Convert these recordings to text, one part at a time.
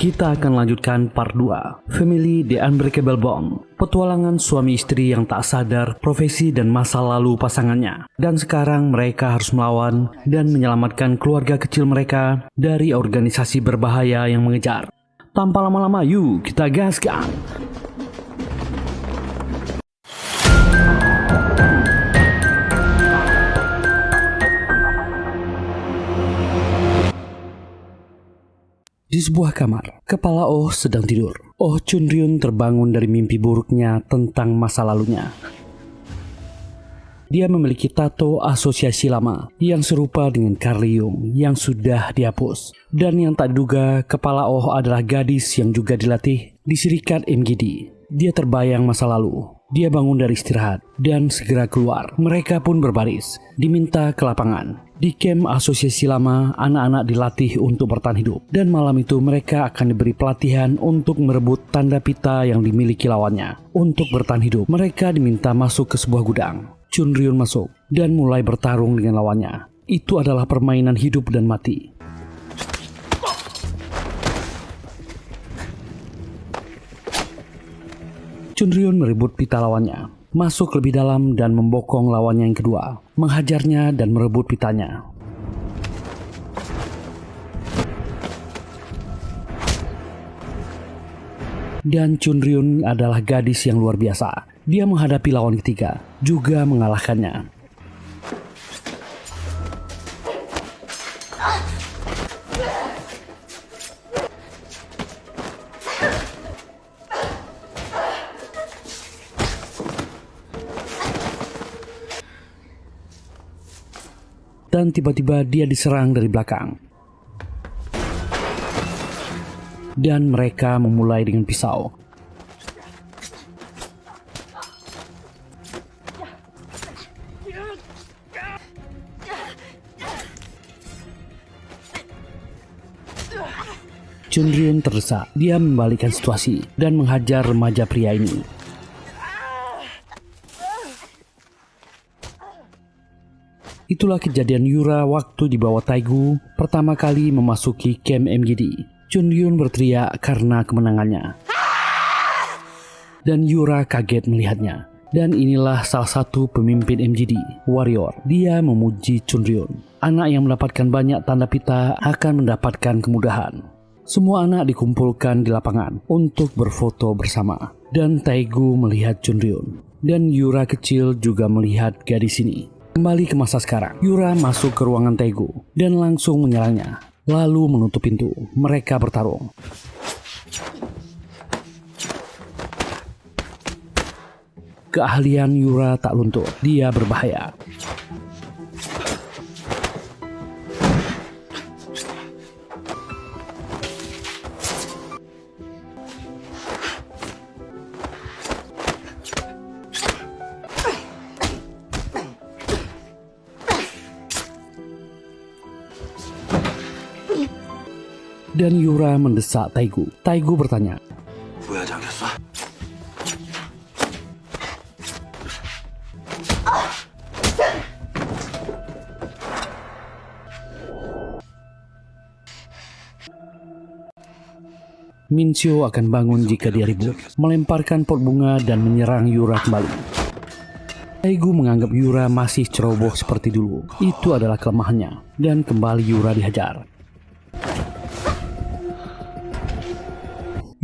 Kita akan lanjutkan part 2, Family The Unbreakable Bond. Petualangan suami istri yang tak sadar profesi dan masa lalu pasangannya. Dan sekarang mereka harus melawan dan menyelamatkan keluarga kecil mereka dari organisasi berbahaya yang mengejar. Tanpa lama-lama, yuk kita gaskan. Di sebuah kamar, kepala Oh sedang tidur. Oh Chunryun terbangun dari mimpi buruknya tentang masa lalunya. Dia memiliki tato asosiasi lama yang serupa dengan Carly Jung yang sudah dihapus. Dan yang tak diduga, kepala Oh adalah gadis yang juga dilatih di Serikat MGD. Dia terbayang masa lalu. Dia bangun dari istirahat dan segera keluar. Mereka pun berbaris, diminta ke lapangan. Di camp asosiasi lama, anak-anak dilatih untuk bertahan hidup. Dan malam itu mereka akan diberi pelatihan untuk merebut tanda pita yang dimiliki lawannya. Untuk bertahan hidup, mereka diminta masuk ke sebuah gudang. Chunryun masuk dan mulai bertarung dengan lawannya. Itu adalah permainan hidup dan mati. Chunryun merebut pita lawannya, masuk lebih dalam dan membokong lawannya yang kedua, menghajarnya dan merebut pitanya. Dan Chunryun adalah gadis yang luar biasa. Dia menghadapi lawan ketiga, juga mengalahkannya. Dan tiba-tiba dia diserang dari belakang. Dan mereka memulai dengan pisau. Chunryun terdesak. Dia membalikkan situasi dan menghajar remaja pria ini. Itulah kejadian Yura waktu dibawa Taegu pertama kali memasuki camp MGD. Chunryun berteriak karena kemenangannya. Dan Yura kaget melihatnya. Dan inilah salah satu pemimpin MGD, Warrior. Dia memuji Chunryun. Anak yang mendapatkan banyak tanda pita akan mendapatkan kemudahan. Semua anak dikumpulkan di lapangan untuk berfoto bersama. Dan Taegu melihat Chunryun. Dan Yura kecil juga melihat gadis ini. Kembali ke masa sekarang, Yura masuk ke ruangan Taegu dan langsung menyerangnya. Lalu menutup pintu. Mereka bertarung. Keahlian Yura tak luntur. Dia berbahaya. Dan Yura mendesak Taegu. Taegu bertanya, Mincio akan bangun jika dia ribut, melemparkan pot bunga dan menyerang Yura kembali. Taegu menganggap Yura masih ceroboh seperti dulu. Itu adalah kelemahannya. Dan kembali Yura dihajar.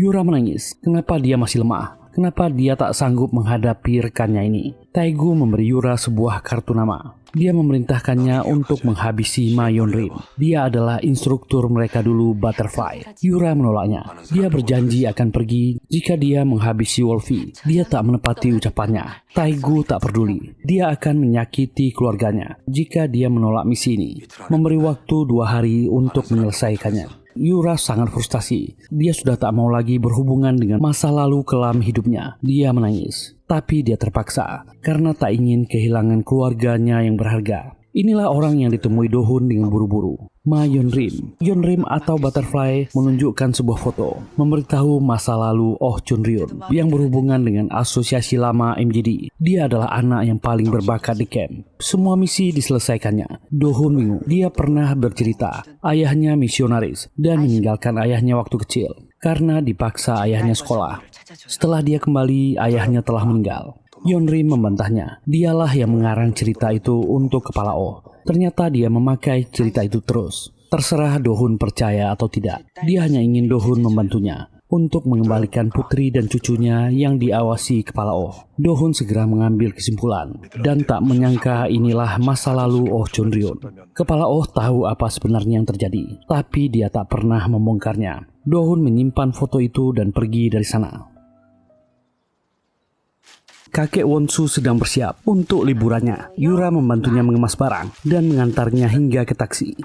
Yura menangis. Kenapa dia masih lemah? Kenapa dia tak sanggup menghadapi rekannya ini? Taegu memberi Yura sebuah kartu nama. Dia memerintahkannya untuk menghabisi Ma Yeonrim. Dia adalah instruktur mereka dulu, Butterfly. Yura menolaknya. Dia berjanji akan pergi jika dia menghabisi Wolfie. Dia tak menepati ucapannya. Taegu tak peduli. Dia akan menyakiti keluarganya jika dia menolak misi ini. Memberi waktu 2 hari untuk menyelesaikannya. Yura sangat frustasi. Dia sudah tak mau lagi berhubungan dengan masa lalu kelam hidupnya. Dia menangis. Tapi dia terpaksa karena tak ingin kehilangan keluarganya yang berharga. Inilah orang yang ditemui Dohun dengan buru-buru. Ma Yeonrim. Yeonrim atau Butterfly menunjukkan sebuah foto memberitahu masa lalu Oh Chunryun yang berhubungan dengan asosiasi lama MGD. Dia adalah anak yang paling berbakat di camp. Semua misi diselesaikannya. Dohun bingung. Dia pernah bercerita ayahnya misionaris dan meninggalkan ayahnya waktu kecil. karena dipaksa ayahnya sekolah. Setelah dia kembali, ayahnya telah meninggal. Yeonrim membantahnya. Dialah yang mengarang cerita itu untuk Kepala Oh. Ternyata dia memakai cerita itu terus. Terserah Do-hun percaya atau tidak. Dia hanya ingin Do-hun membantunya untuk mengembalikan putri dan cucunya yang diawasi Kepala Oh. Do-hun segera mengambil kesimpulan dan tak menyangka inilah masa lalu Oh Chun-ryun. Kepala Oh tahu apa sebenarnya yang terjadi, tapi dia tak pernah membongkarnya. Do-hun menyimpan foto itu dan pergi dari sana. Kakek Won-su sedang bersiap untuk liburannya. Yura membantunya mengemas barang dan mengantarnya hingga ke taksi.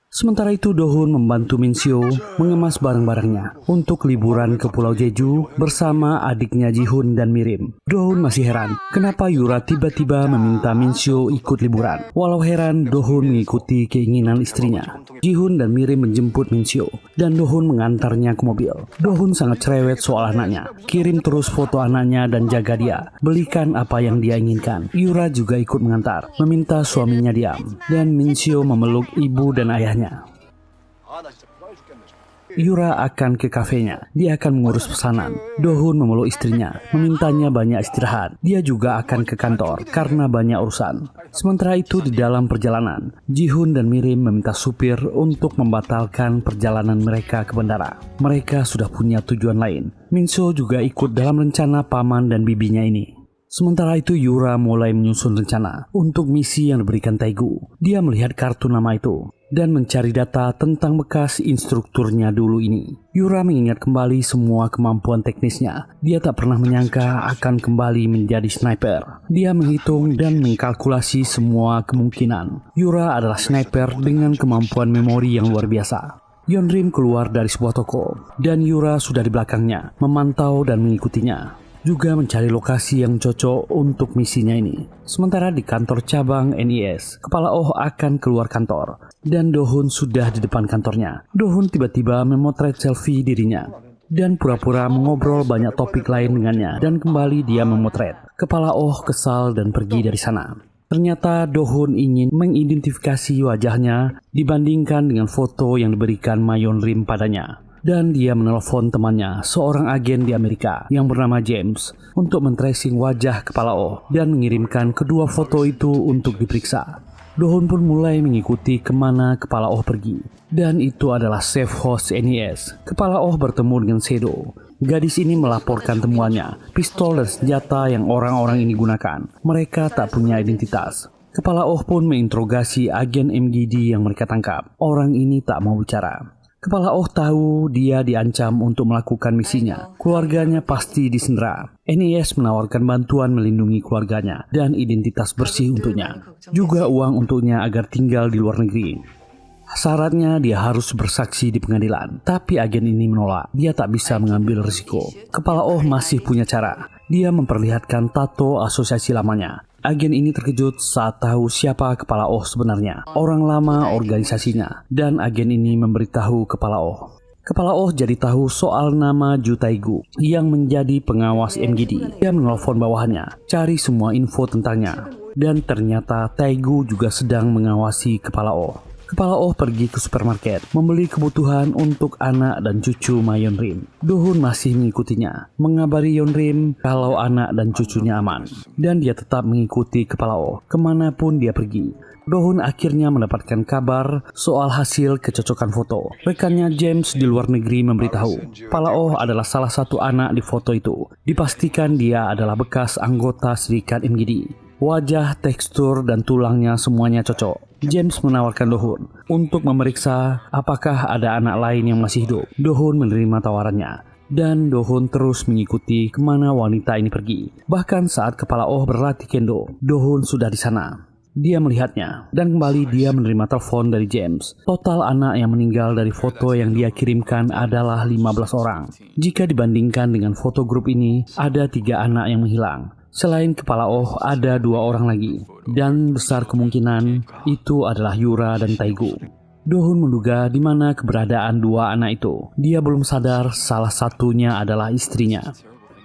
Sementara itu Do-hun membantu Min-seo mengemas barang-barangnya untuk liburan ke Pulau Jeju bersama adiknya Ji-hun dan Mirim. Do-hun masih heran kenapa Yura tiba-tiba meminta Min-seo ikut liburan. Walau heran, Do-hun mengikuti keinginan istrinya. Ji-hun dan Mirim menjemput Min-seo dan Do-hun mengantarnya ke mobil. Do-hun sangat cerewet soal anaknya. Kirim terus foto anaknya dan jaga dia. Belikan apa yang dia inginkan. Yura juga ikut mengantar, meminta suaminya diam. Dan Min-seo memeluk ibu dan ayahnya. Yura akan ke kafenya. Dia akan mengurus pesanan. Do-hun memeluk istrinya, memintanya banyak istirahat. Dia juga akan ke kantor karena banyak urusan. Sementara itu di dalam perjalanan, Ji-hun dan Mirim meminta supir untuk membatalkan perjalanan mereka ke bandara. Mereka sudah punya tujuan lain. Min-seo juga ikut dalam rencana paman dan bibinya ini. Sementara itu Yura mulai menyusun rencana untuk misi yang diberikan Taegu. Dia melihat kartu nama itu dan mencari data tentang bekas instrukturnya dulu ini. Yura mengingat kembali semua kemampuan teknisnya. Dia tak pernah menyangka akan kembali menjadi sniper. Dia menghitung dan mengkalkulasi semua kemungkinan. Yura adalah sniper dengan kemampuan memori yang luar biasa. Yeonrim keluar dari sebuah toko dan Yura sudah di belakangnya, memantau dan mengikutinya. Juga mencari lokasi yang cocok untuk misinya ini. Sementara di kantor cabang NIS, Kepala Oh akan keluar kantor dan Do-hun sudah di depan kantornya. Do-hun tiba-tiba memotret selfie dirinya dan pura-pura mengobrol banyak topik lain dengannya dan kembali dia memotret. Kepala Oh kesal dan pergi dari sana. Ternyata Do-hun ingin mengidentifikasi wajahnya dibandingkan dengan foto yang diberikan Ma Yeonrim padanya. Dan dia menelpon temannya, seorang agen di Amerika yang bernama James, untuk men-tracing wajah Kepala Oh dan mengirimkan kedua foto itu untuk diperiksa. Do-hun pun mulai mengikuti kemana Kepala Oh pergi. Dan itu adalah safe house NIS. Kepala Oh bertemu dengan Sedo. Gadis ini melaporkan temuannya, pistol dan senjata yang orang-orang ini gunakan. Mereka tak punya identitas. Kepala Oh pun menginterogasi agen MGD yang mereka tangkap. Orang ini tak mau bicara. Kepala Oh tahu dia diancam untuk melakukan misinya. Keluarganya pasti disendera. NIS menawarkan bantuan melindungi keluarganya dan identitas bersih untuknya. Juga uang untuknya agar tinggal di luar negeri. Syaratnya dia harus bersaksi di pengadilan. Tapi agen ini menolak. Dia tak bisa mengambil risiko. Kepala Oh masih punya cara. Dia memperlihatkan tato asosiasi lamanya. Agen ini terkejut saat tahu siapa Kepala Oh sebenarnya, orang lama organisasinya, dan agen ini memberitahu Kepala Oh. Kepala Oh jadi tahu soal nama Ju Taegu yang menjadi pengawas MGD. Dia menelpon bawahannya, cari semua info tentangnya, dan ternyata Taegu juga sedang mengawasi Kepala Oh. Kepala Oh pergi ke supermarket, membeli kebutuhan untuk anak dan cucu Ma Yeonrim. Do-hun masih mengikutinya, mengabari Yeonrim kalau anak dan cucunya aman. Dan dia tetap mengikuti Kepala Oh, kemanapun dia pergi. Do-hun akhirnya mendapatkan kabar soal hasil kecocokan foto. Rekannya James di luar negeri memberitahu, Kepala Oh adalah salah satu anak di foto itu. Dipastikan dia adalah bekas anggota serikat MGD. Wajah, tekstur, dan tulangnya semuanya cocok. James menawarkan Do-hun untuk memeriksa apakah ada anak lain yang masih hidup. Do-hun menerima tawarannya. Dan Do-hun terus mengikuti kemana wanita ini pergi. Bahkan saat Kepala Oh berlatih kendo, Do-hun sudah di sana. Dia melihatnya, dan kembali dia menerima telepon dari James. Total anak yang meninggal dari foto yang dia kirimkan adalah 15 orang. Jika dibandingkan dengan foto grup ini, ada 3 anak yang menghilang. Selain Kepala Oh, ada 2 orang lagi. Dan besar kemungkinan itu adalah Yura dan Taegu. Do-hun menduga di mana keberadaan 2 anak itu. Dia belum sadar salah satunya adalah istrinya.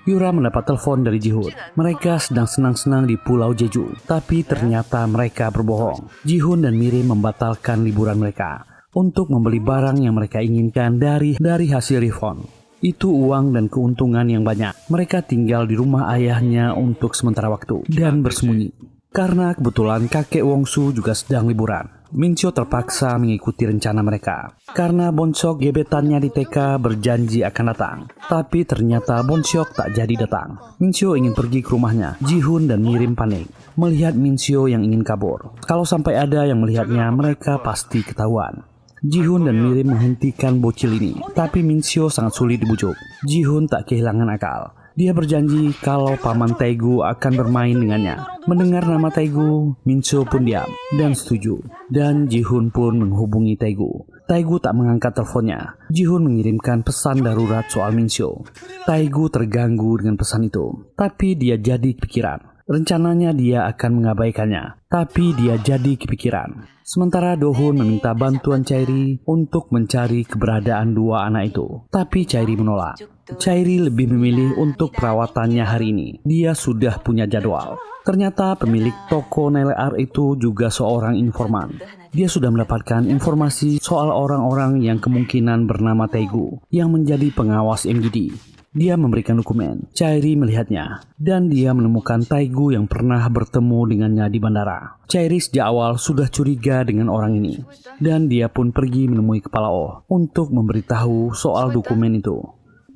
Yura mendapat telepon dari Ji-hun. Mereka sedang senang-senang di Pulau Jeju, tapi ternyata mereka berbohong. Ji-hun dan Mirim membatalkan liburan mereka. untuk membeli barang yang mereka inginkan dari hasil refund. Itu uang dan keuntungan yang banyak. Mereka tinggal di rumah ayahnya untuk sementara waktu dan bersembunyi. Karena kebetulan kakek Wongsu juga sedang liburan, Mincio terpaksa mengikuti rencana mereka. Karena Bonsyok gebetannya di TK berjanji akan datang, tapi ternyata Bonsyok tak jadi datang. Mincio ingin pergi ke rumahnya. Ji-hoon dan Mirim panik melihat Mincio yang ingin kabur. Kalau sampai ada yang melihatnya, mereka pasti ketahuan. Ji-hoon dan Mirim menghentikan bocil ini, tapi Mincio sangat sulit dibujuk. Ji-hoon tak kehilangan akal. Dia berjanji kalau paman Taegu akan bermain dengannya. Mendengar nama Taegu, Mincio pun diam dan setuju. Dan Ji-hoon pun menghubungi Taegu. Taegu tak mengangkat teleponnya. Ji-hoon mengirimkan pesan darurat soal Mincio. Taegu terganggu dengan pesan itu, tapi dia jadi kepikiran. Rencananya dia akan mengabaikannya, tapi dia jadi kepikiran. Sementara Do-hoon meminta bantuan Chairi untuk mencari keberadaan dua anak itu, tapi Chairi menolak. Chairi lebih memilih untuk perawatannya hari ini. Dia sudah punya jadwal. Ternyata pemilik toko nail art itu juga seorang informan. Dia sudah mendapatkan informasi soal orang-orang yang kemungkinan bernama Taegu yang menjadi pengawas MGD. Dia memberikan dokumen. Chairi melihatnya, dan dia menemukan Taegu yang pernah bertemu dengannya di bandara. Chairi sejak awal sudah curiga dengan orang ini, dan dia pun pergi menemui Kepala Oh untuk memberitahu soal dokumen itu,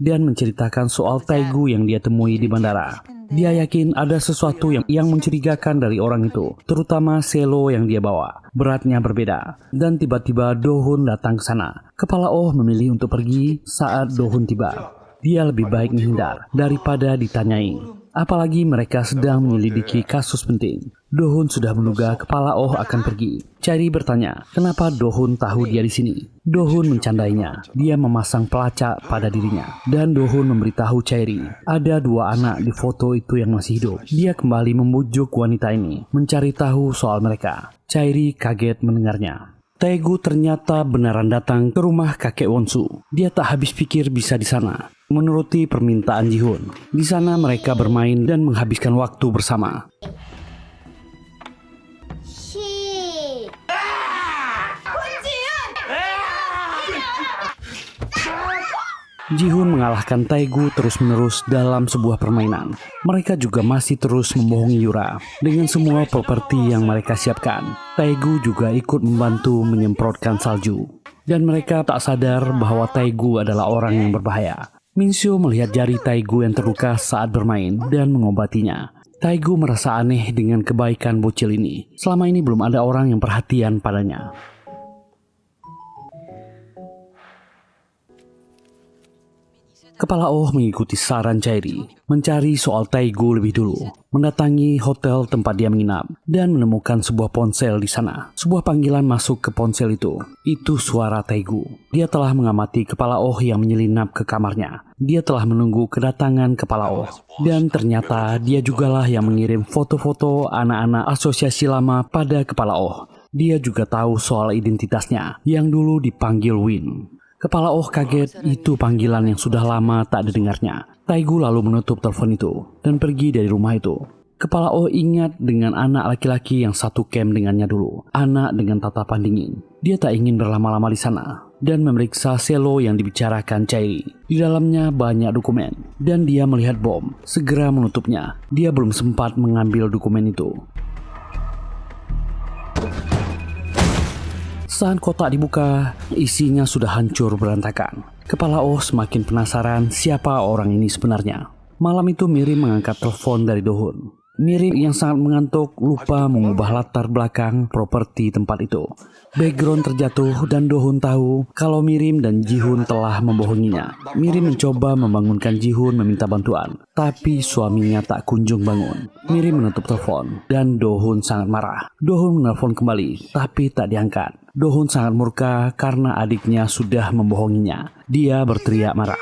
dan menceritakan soal Taegu yang dia temui di bandara. Dia yakin ada sesuatu yang mencurigakan dari orang itu, terutama selo yang dia bawa. Beratnya berbeda, dan tiba-tiba Do-hoon datang ke sana. Kepala Oh memilih untuk pergi saat Do-hoon tiba. Dia lebih baik menghindar daripada ditanyai. Apalagi mereka sedang menyelidiki kasus penting. Do-hoon sudah menduga Kepala Oh akan pergi. Chairi bertanya, kenapa Do-hoon tahu dia di sini? Do-hoon mencandainya. Dia memasang pelacak pada dirinya. Dan Do-hoon memberitahu Chairi, ada dua anak di foto itu yang masih hidup. Dia kembali membujuk wanita ini, mencari tahu soal mereka. Chairi kaget mendengarnya. Taegu ternyata benaran datang ke rumah kakek Wonsu. Dia tak habis pikir bisa di sana. Menuruti permintaan Ji-hoon. Di sana mereka bermain dan menghabiskan waktu bersama. Ji-hoon mengalahkan Taegu terus-menerus dalam sebuah permainan. Mereka juga masih terus membohongi Yura dengan semua properti yang mereka siapkan. Taegu juga ikut membantu menyemprotkan salju. Dan mereka tak sadar bahwa Taegu adalah orang yang berbahaya. Mincio melihat jari Taegu yang terluka saat bermain dan mengobatinya. Taegu merasa aneh dengan kebaikan bocil ini. Selama ini belum ada orang yang perhatian padanya. Kepala Oh mengikuti saran Chairi, mencari soal Taegu lebih dulu, mendatangi hotel tempat dia menginap, dan menemukan sebuah ponsel di sana. Sebuah panggilan masuk ke ponsel itu suara Taegu. Dia telah mengamati Kepala Oh yang menyelinap ke kamarnya. Dia telah menunggu kedatangan Kepala Oh, dan ternyata dia jugalah yang mengirim foto-foto anak-anak asosiasi lama pada Kepala Oh. Dia juga tahu soal identitasnya, yang dulu dipanggil Win. Kepala Oh kaget, itu panggilan yang sudah lama tak didengarnya. Taegu lalu menutup telepon itu dan pergi dari rumah itu. Kepala Oh ingat dengan anak laki-laki yang satu camp dengannya dulu. Anak dengan tatapan dingin. Dia tak ingin berlama-lama di sana dan memeriksa selo yang dibicarakan Chairi. Di dalamnya banyak dokumen dan dia melihat bom. Segera menutupnya. Dia belum sempat mengambil dokumen itu. Saat kotak dibuka, isinya sudah hancur berantakan. Kepala Oh semakin penasaran siapa orang ini sebenarnya. Malam itu Mirim mengangkat telepon dari Do-hoon. Mirim yang sangat mengantuk lupa mengubah latar belakang properti tempat itu. Background terjatuh dan Do-hoon tahu kalau Mirim dan Ji-hoon telah membohonginya. Mirim mencoba membangunkan Ji-hoon meminta bantuan, tapi suaminya tak kunjung bangun. Mirim menutup telepon dan Do-hoon sangat marah. Do-hoon menelpon kembali, tapi tak diangkat. Do-hoon sangat murka karena adiknya sudah membohonginya. Dia berteriak marah.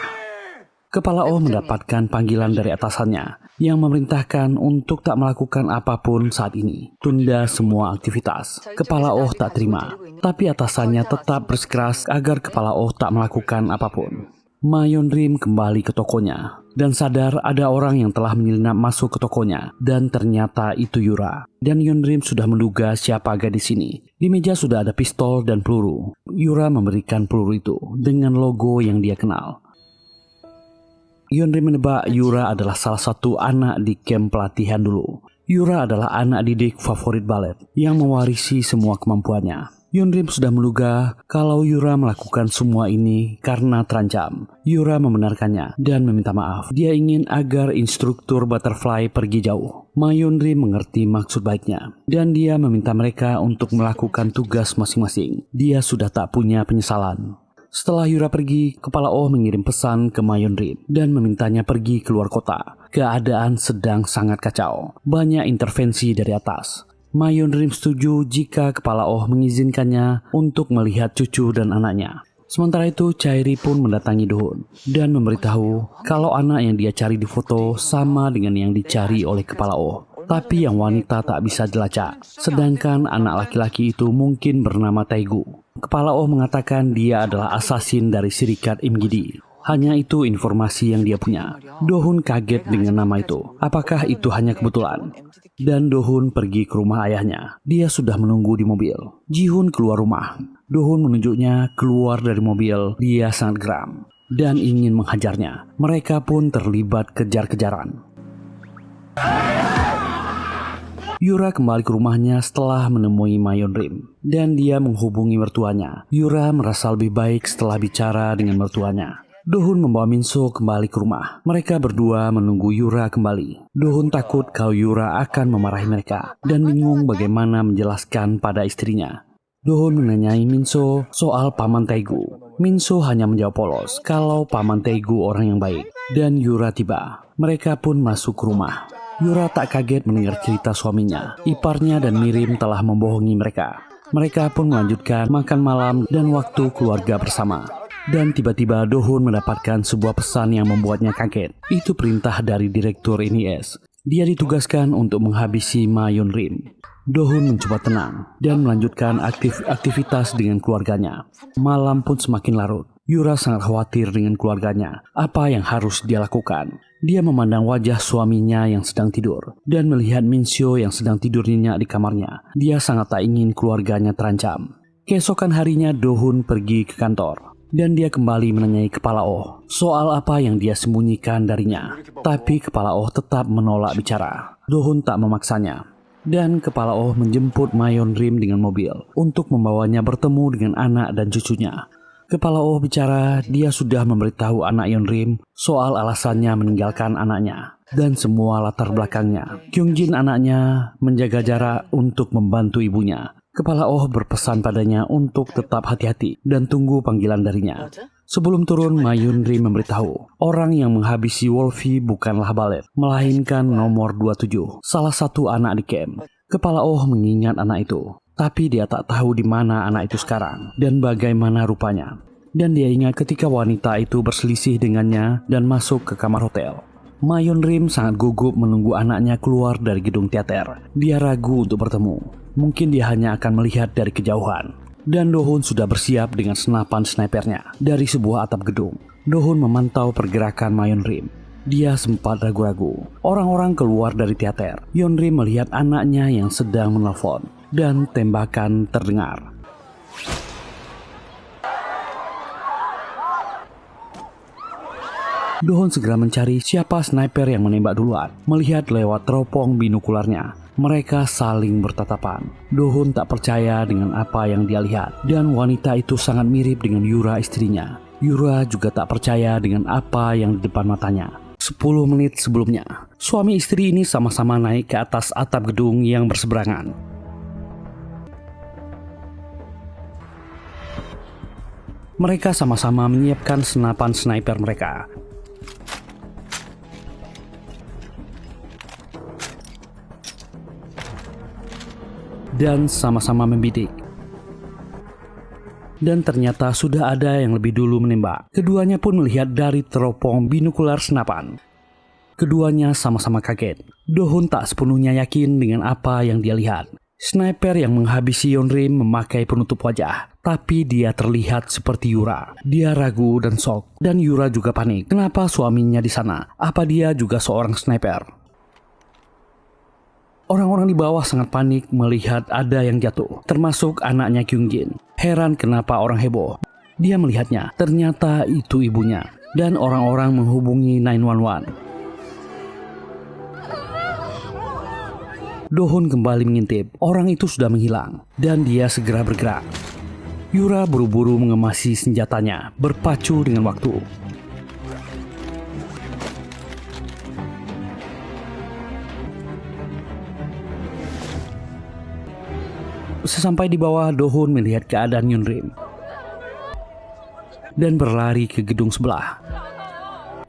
Kepala Oh mendapatkan panggilan dari atasannya yang memerintahkan untuk tak melakukan apapun saat ini. Tunda semua aktivitas. Kepala Oh tak terima, tapi atasannya tetap bersikeras agar Kepala Oh tak melakukan apapun. Ma Yeonrim kembali ke tokonya dan sadar ada orang yang telah menyelinap masuk ke tokonya, dan ternyata itu Yura. Dan Yeonrim sudah menduga siapa gadis ini. Di meja sudah ada pistol dan peluru. Yura memberikan peluru itu dengan logo yang dia kenal. Yeonrim menebak Yura adalah salah satu anak di kamp pelatihan dulu. Yura adalah anak didik favorit balet yang mewarisi semua kemampuannya. Yeonrim sudah menduga kalau Yura melakukan semua ini karena terancam. Yura membenarkannya dan meminta maaf. Dia ingin agar instruktur butterfly pergi jauh. Ma Yeonrim mengerti maksud baiknya dan dia meminta mereka untuk melakukan tugas masing-masing. Dia sudah tak punya penyesalan. Setelah Yura pergi, Kepala Oh mengirim pesan ke Ma Yeonrim dan memintanya pergi keluar kota. Keadaan sedang sangat kacau. Banyak intervensi dari atas. Ma Yeonrim setuju jika Kepala Oh mengizinkannya untuk melihat cucu dan anaknya. Sementara itu, Chairi pun mendatangi Dohun dan memberitahu kalau anak yang dia cari di foto sama dengan yang dicari oleh Kepala Oh. Tapi yang wanita tak bisa dilacak, sedangkan anak laki-laki itu mungkin bernama Taegu. Kepala Oh mengatakan dia adalah asasin dari Serikat Imgidi. Hanya itu informasi yang dia punya. Dohun kaget dengan nama itu. Apakah itu hanya kebetulan? Dan Dohun pergi ke rumah ayahnya. Dia sudah menunggu di mobil. Jihun keluar rumah. Dohun menunjuknya keluar dari mobil. Dia sangat geram dan ingin menghajarnya. Mereka pun terlibat kejar-kejaran. Yura kembali ke rumahnya setelah menemui Ma Yeonrim dan dia menghubungi mertuanya. Yura merasa lebih baik setelah bicara dengan mertuanya. Dohun membawa Minso kembali ke rumah. Mereka berdua menunggu Yura kembali. Dohun takut kalau Yura akan memarahi mereka dan bingung bagaimana menjelaskan pada istrinya. Dohun menanyai Minso soal Paman Taegu. Minso hanya menjawab polos kalau Paman Taegu orang yang baik. Dan Yura tiba. Mereka pun masuk ke rumah. Yura tak kaget mendengar cerita suaminya. Iparnya dan Mirim telah membohongi mereka. Mereka pun melanjutkan makan malam dan waktu keluarga bersama. Dan tiba-tiba Dohun mendapatkan sebuah pesan yang membuatnya kaget. Itu perintah dari Direktur NIS. Dia ditugaskan untuk menghabisi Ma Yeonrim. Dohun mencoba tenang dan melanjutkan aktivitas dengan keluarganya. Malam pun semakin larut. Yura sangat khawatir dengan keluarganya. Apa yang harus dia lakukan? Dia memandang wajah suaminya yang sedang tidur dan melihat Minseo yang sedang tidur nyenyak di kamarnya. Dia sangat tak ingin keluarganya terancam. Keesokan harinya Dohun pergi ke kantor dan dia kembali menanyai Kepala Oh soal apa yang dia sembunyikan darinya. Tapi Kepala Oh tetap menolak bicara. Dohun tak memaksanya. Dan Kepala Oh menjemput Ma Yeonrim dengan mobil untuk membawanya bertemu dengan anak dan cucunya. Kepala Oh bicara dia sudah memberitahu anak Yeonrim soal alasannya meninggalkan anaknya dan semua latar belakangnya. Kyungjin anaknya menjaga jarak untuk membantu ibunya. Kepala Oh berpesan padanya untuk tetap hati-hati dan tunggu panggilan darinya. Sebelum turun, Ma Yeonrim memberitahu orang yang menghabisi Wolfie bukanlah Balet, melainkan nomor 27, salah satu anak di camp. Kepala Oh mengingat anak itu, tapi dia tak tahu di mana anak itu sekarang dan bagaimana rupanya. Dan dia ingat ketika wanita itu berselisih dengannya dan masuk ke kamar hotel. Ma Yeonrim sangat gugup menunggu anaknya keluar dari gedung teater. Dia ragu untuk bertemu. Mungkin dia hanya akan melihat dari kejauhan. Dan Dohun sudah bersiap dengan senapan snipernya dari sebuah atap gedung. Dohun memantau pergerakan Ma Yeonrim. Dia sempat ragu-ragu. Orang-orang keluar dari teater. Yeonrim melihat anaknya yang sedang menelpon dan tembakan terdengar. Dohun segera mencari siapa sniper yang menembak duluan. Melihat lewat teropong binokularnya, mereka saling bertatapan. Dohun tak percaya dengan apa yang dia lihat. Dan wanita itu sangat mirip dengan Yura istrinya. Yura juga tak percaya dengan apa yang di depan matanya. 10 menit sebelumnya, suami istri ini sama-sama naik ke atas atap gedung yang berseberangan. Mereka sama-sama menyiapkan senapan sniper mereka. Dan sama-sama membidik. Dan ternyata sudah ada yang lebih dulu menembak. Keduanya pun melihat dari teropong binokular senapan. Keduanya sama-sama kaget. Dohun tak sepenuhnya yakin dengan apa yang dia lihat. Sniper yang menghabisi Yonrim memakai penutup wajah, tapi dia terlihat seperti Yura. Dia ragu dan shock, dan Yura juga panik. Kenapa suaminya di sana? Apa dia juga seorang sniper? Orang-orang di bawah sangat panik melihat ada yang jatuh, termasuk anaknya Kyungjin. Heran kenapa orang heboh. Dia melihatnya, ternyata itu ibunya, dan orang-orang menghubungi 911. Dohun kembali mengintip, orang itu sudah menghilang, dan dia segera bergerak. Yura buru-buru mengemasi senjatanya, berpacu dengan waktu. Sesampai di bawah, Dohun melihat keadaan Yonrim dan berlari ke gedung sebelah.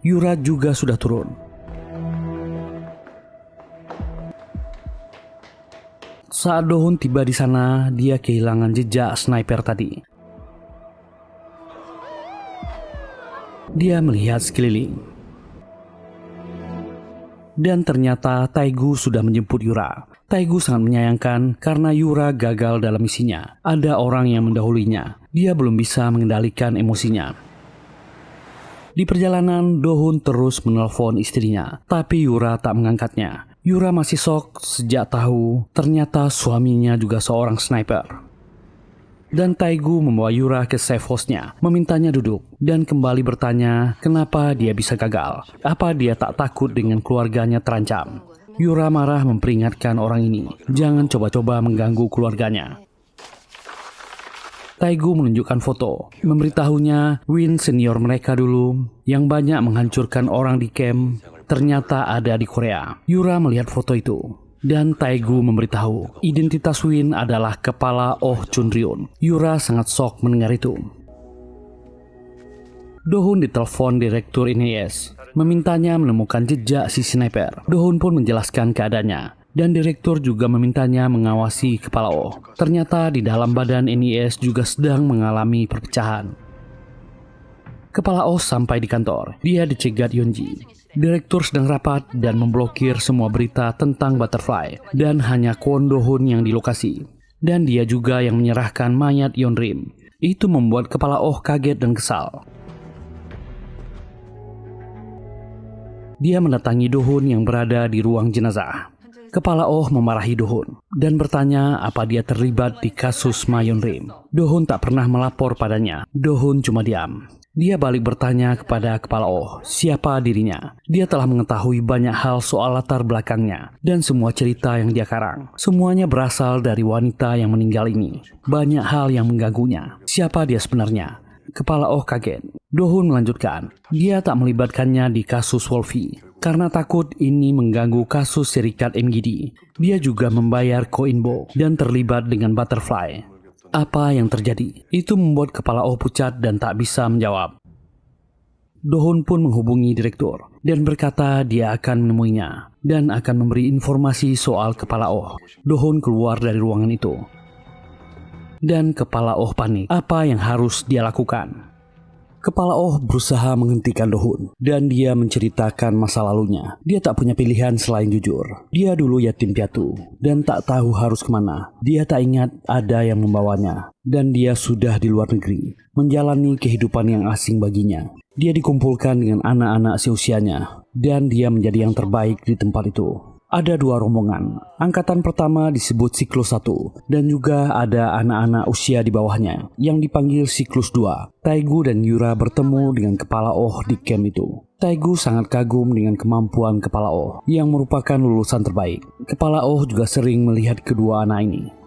Yura juga sudah turun. Saat Dohun tiba di sana, dia kehilangan jejak sniper tadi. Dia melihat sekeliling, dan ternyata Taegu sudah menjemput Yura. Taegu sangat menyayangkan karena Yura gagal dalam misinya. Ada orang yang mendahulunya. Dia belum bisa mengendalikan emosinya. Di perjalanan, Dohun terus menelpon istrinya, tapi Yura tak mengangkatnya. Yura masih shock sejak tahu ternyata suaminya juga seorang sniper. Dan Taegu membawa Yura ke safe house-nya, memintanya duduk, dan kembali bertanya kenapa dia bisa gagal. Apa dia tak takut dengan keluarganya terancam? Yura marah memperingatkan orang ini, jangan coba-coba mengganggu keluarganya. Taegu menunjukkan foto, memberitahunya Win senior mereka dulu yang banyak menghancurkan orang di camp ternyata ada di Korea. Yura melihat foto itu, dan Taegu memberitahu identitas Win adalah kepala Oh Chunryun. Yura sangat shock mendengar itu. Dohun ditelepon direktur NIS, memintanya menemukan jejak si sniper. Dohun pun menjelaskan keadaannya, dan direktur juga memintanya mengawasi kepala Oh. Ternyata di dalam badan NIS juga sedang mengalami perpecahan. Kepala Oh sampai di kantor. Dia dicegat Yonji. Direktur sedang rapat dan memblokir semua berita tentang Butterfly, dan hanya Kwon Do-hun yang di lokasi. Dan dia juga yang menyerahkan mayat Yonrim. Itu membuat kepala Oh kaget dan kesal. Dia mendatangi Do-hun yang berada di ruang jenazah. Kepala Oh memarahi Do-hun dan bertanya apa dia terlibat di kasus Ma Yonrim. Do-hun tak pernah melapor padanya. Do-hun cuma diam. Dia balik bertanya kepada kepala Oh, siapa dirinya. Dia telah mengetahui banyak hal soal latar belakangnya dan semua cerita yang dia karang. Semuanya berasal dari wanita yang meninggal ini. Banyak hal yang mengganggunya. Siapa dia sebenarnya? Kepala Oh kaget. Do-hun melanjutkan, dia tak melibatkannya di kasus Wolfie karena takut ini mengganggu kasus serikat MGD. Dia juga membayar Ko In-bo dan terlibat dengan Butterfly. Apa yang terjadi? Itu membuat kepala Oh pucat dan tak bisa menjawab. Do-hun pun menghubungi direktur dan berkata dia akan menemuinya dan akan memberi informasi soal kepala Oh. Do-hun keluar dari ruangan itu. Dan kepala Oh panik. Apa yang harus dia lakukan? Kepala Oh berusaha menghentikan Do-hun dan dia menceritakan masa lalunya. Dia tak punya pilihan selain jujur. Dia dulu yatim piatu dan tak tahu harus kemana. Dia tak ingat ada yang membawanya dan dia sudah di luar negeri menjalani kehidupan yang asing baginya. Dia dikumpulkan dengan anak-anak seusianya dan dia menjadi yang terbaik di tempat itu. Ada dua rombongan. Angkatan pertama disebut Siklus 1 dan juga ada anak-anak usia di bawahnya yang dipanggil Siklus 2. Taegu dan Yura bertemu dengan kepala Oh di camp itu. Taegu sangat kagum dengan kemampuan kepala Oh yang merupakan lulusan terbaik. Kepala Oh juga sering melihat kedua anak ini.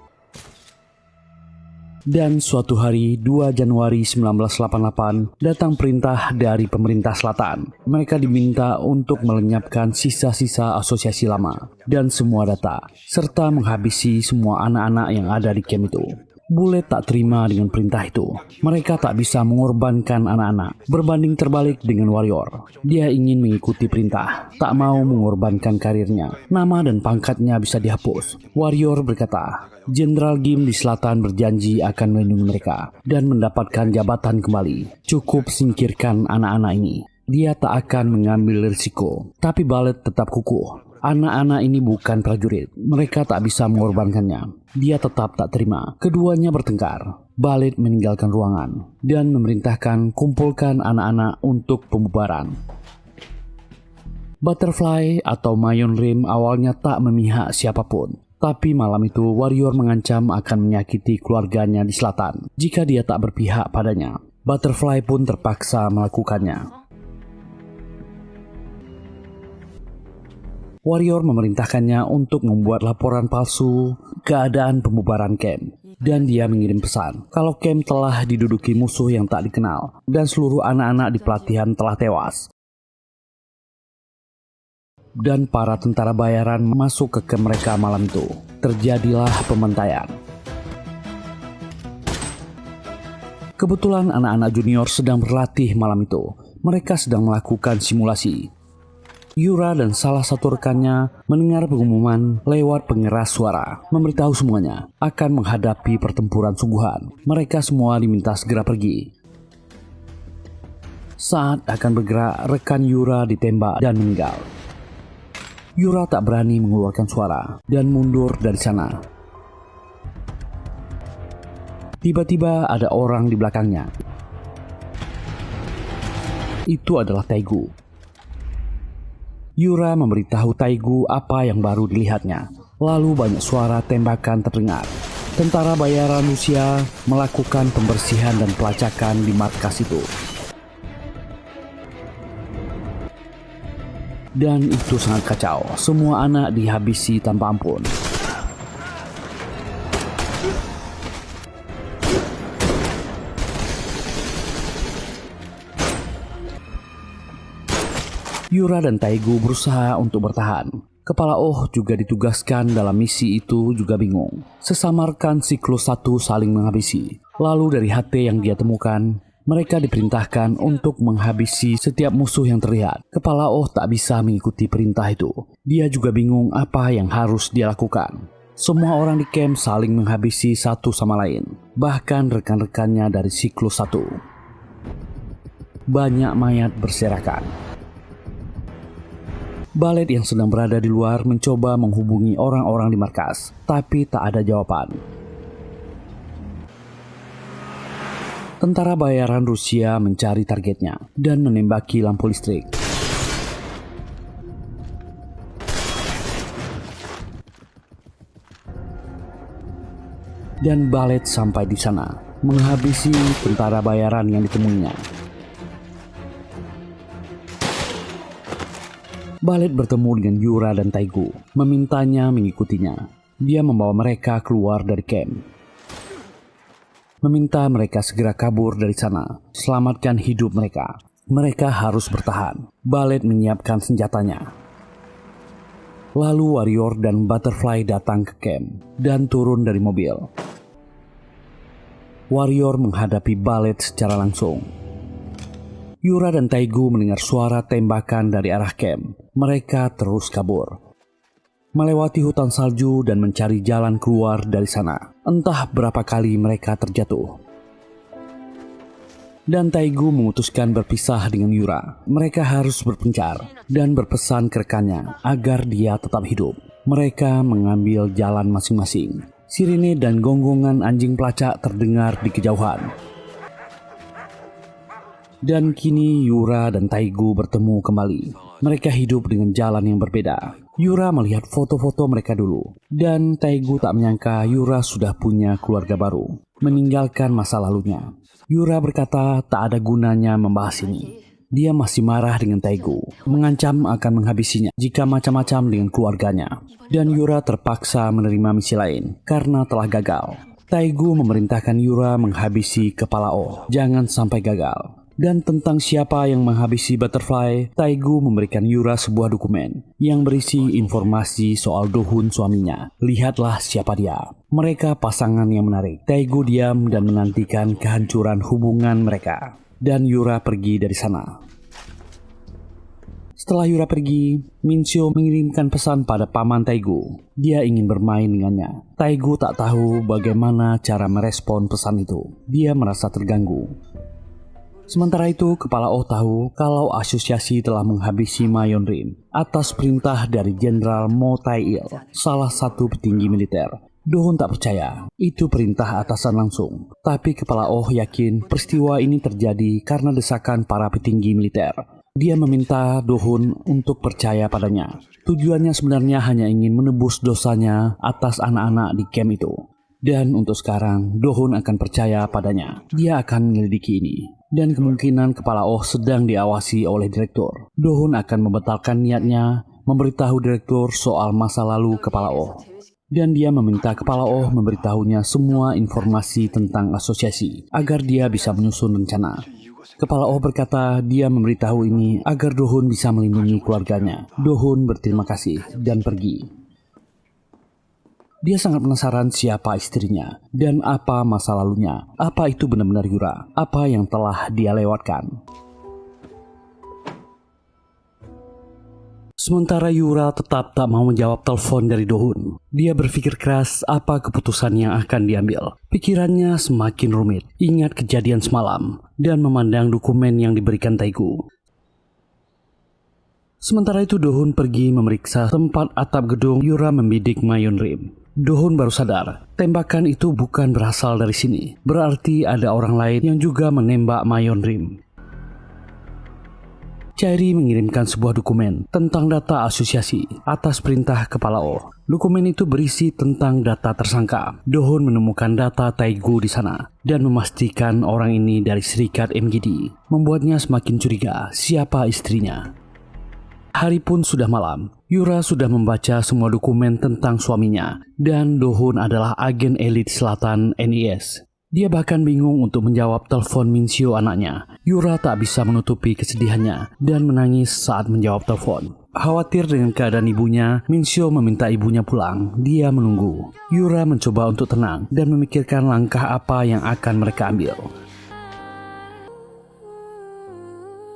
Dan suatu hari 2 Januari 1988 datang perintah dari pemerintah selatan. Mereka diminta untuk melenyapkan sisa-sisa asosiasi lama dan semua data, serta menghabisi semua anak-anak yang ada di camp itu. Bule tak terima dengan perintah itu. Mereka tak bisa mengorbankan anak-anak. Berbanding terbalik dengan Warrior. Dia ingin mengikuti perintah, tak mau mengorbankan karirnya. Nama dan pangkatnya bisa dihapus. Warrior berkata, Jenderal Gim di selatan berjanji akan melindungi mereka dan mendapatkan jabatan kembali. Cukup singkirkan anak-anak ini. Dia tak akan mengambil risiko, tapi Ballet tetap kukuh. Anak-anak ini bukan prajurit, mereka tak bisa mengorbankannya. Dia tetap tak terima. Keduanya bertengkar. Baleth meninggalkan ruangan dan memerintahkan kumpulkan anak-anak untuk pembubaran. Butterfly atau Mayon Rim awalnya tak memihak siapapun. Tapi malam itu Warrior mengancam akan menyakiti keluarganya di selatan jika dia tak berpihak padanya. Butterfly pun terpaksa melakukannya. Warrior memerintahkannya untuk membuat laporan palsu keadaan pembubaran camp. Dan dia mengirim pesan kalau camp telah diduduki musuh yang tak dikenal dan seluruh anak-anak di pelatihan telah tewas. Dan para tentara bayaran masuk ke camp mereka malam itu. Terjadilah pembantaian. Kebetulan anak-anak junior sedang berlatih malam itu. Mereka sedang melakukan simulasi. Yura dan salah satu rekannya mendengar pengumuman lewat pengeras suara, memberitahu semuanya akan menghadapi pertempuran sungguhan. Mereka semua diminta segera pergi. Saat akan bergerak, rekan Yura ditembak dan meninggal. Yura tak berani mengeluarkan suara dan mundur dari sana. Tiba-tiba ada orang di belakangnya. Itu adalah Taegu. Yura memberitahu Taegu apa yang baru dilihatnya. Lalu banyak suara tembakan terdengar. Tentara bayaran Rusia melakukan pembersihan dan pelacakan di markas itu. Dan itu sangat kacau. Semua anak dihabisi tanpa ampun. Yura dan Taegu berusaha untuk bertahan. Kepala Oh juga ditugaskan dalam misi itu juga bingung. Sesama rekan Siklus 1 saling menghabisi. Lalu dari HT yang dia temukan, mereka diperintahkan untuk menghabisi setiap musuh yang terlihat. Kepala Oh tak bisa mengikuti perintah itu. Dia juga bingung apa yang harus dia lakukan. Semua orang di camp saling menghabisi satu sama lain. Bahkan rekan-rekannya dari Siklus 1. Banyak mayat berserakan. Baleth yang sedang berada di luar mencoba menghubungi orang-orang di markas, tapi tak ada jawaban. Tentara bayaran Rusia mencari targetnya dan menembaki lampu listrik. Dan Baleth sampai di sana, menghabisi tentara bayaran yang ditemuinya. Baleth bertemu dengan Yura dan Taegu, memintanya mengikutinya. Dia membawa mereka keluar dari camp. Meminta mereka segera kabur dari sana, selamatkan hidup mereka. Mereka harus bertahan. Baleth menyiapkan senjatanya. Lalu Warrior dan Butterfly datang ke camp dan turun dari mobil. Warrior menghadapi Baleth secara langsung. Yura dan Taegu mendengar suara tembakan dari arah camp. Mereka terus kabur, melewati hutan salju dan mencari jalan keluar dari sana. Entah berapa kali mereka terjatuh. Dan Taegu memutuskan berpisah dengan Yura. Mereka harus berpencar dan berpesan ke rekannya agar dia tetap hidup. Mereka mengambil jalan masing-masing. Sirine dan gonggongan anjing pelacak terdengar di kejauhan. Dan kini Yura dan Taegu bertemu kembali. Mereka hidup dengan jalan yang berbeda. Yura melihat foto-foto mereka dulu. Dan Taegu tak menyangka Yura sudah punya keluarga baru, meninggalkan masa lalunya. Yura berkata tak ada gunanya membahas ini. Dia masih marah dengan Taegu, mengancam akan menghabisinya jika macam-macam dengan keluarganya. Dan Yura terpaksa menerima misi lain karena telah gagal. Taegu memerintahkan Yura menghabisi kepala Oh, jangan sampai gagal. Dan tentang siapa yang menghabisi Butterfly, Taegu memberikan Yura sebuah dokumen yang berisi informasi soal Dohun suaminya. Lihatlah siapa dia. Mereka pasangan yang menarik. Taegu diam dan menantikan kehancuran hubungan mereka. Dan Yura pergi dari sana. Setelah Yura pergi, Mincio mengirimkan pesan pada paman Taegu. Dia ingin bermain dengannya. Taegu tak tahu bagaimana cara merespon pesan itu. Dia merasa terganggu. Sementara itu, Kepala Oh tahu kalau asosiasi telah menghabisi Ma Yonrin atas perintah dari Jenderal Mo Tai-il, salah satu petinggi militer. Do-hun tak percaya, itu perintah atasan langsung. Tapi Kepala Oh yakin peristiwa ini terjadi karena desakan para petinggi militer. Dia meminta Do-hun untuk percaya padanya. Tujuannya sebenarnya hanya ingin menebus dosanya atas anak-anak di camp itu. Dan untuk sekarang, Do-hun akan percaya padanya. Dia akan menyelidiki ini. Dan kemungkinan Kepala Oh sedang diawasi oleh direktur. Do-hun akan membatalkan niatnya memberitahu direktur soal masa lalu Kepala Oh. Dan dia meminta Kepala Oh memberitahunya semua informasi tentang asosiasi agar dia bisa menyusun rencana. Kepala Oh berkata dia memberitahu ini agar Do-hun bisa melindungi keluarganya. Do-hun berterima kasih dan pergi. Dia sangat penasaran siapa istrinya dan apa masa lalunya. Apa itu benar-benar Yura? Apa yang telah dia lewatkan? Sementara Yura tetap tak mau menjawab telepon dari Do-hun. Dia berpikir keras apa keputusan yang akan diambil. Pikirannya semakin rumit. Ingat kejadian semalam dan memandang dokumen yang diberikan Taegu. Sementara itu Do-hun pergi memeriksa tempat atap gedung Yura membidik Ma Yonrin. Do-hun baru sadar, tembakan itu bukan berasal dari sini. Berarti ada orang lain yang juga menembak Ma Yonrin. Chairi mengirimkan sebuah dokumen tentang data asosiasi atas perintah Kepala Oh. Dokumen itu berisi tentang data tersangka. Do-hun menemukan data Taegu di sana dan memastikan orang ini dari serikat MGD. Membuatnya semakin curiga siapa istrinya. Hari pun sudah malam. Yura sudah membaca semua dokumen tentang suaminya dan Do-hun adalah agen elit selatan NIS. Dia bahkan bingung untuk menjawab telepon Min-seo anaknya. Yura tak bisa menutupi kesedihannya dan menangis saat menjawab telepon. Khawatir dengan keadaan ibunya, Min-seo meminta ibunya pulang. Dia menunggu. Yura mencoba untuk tenang dan memikirkan langkah apa yang akan mereka ambil.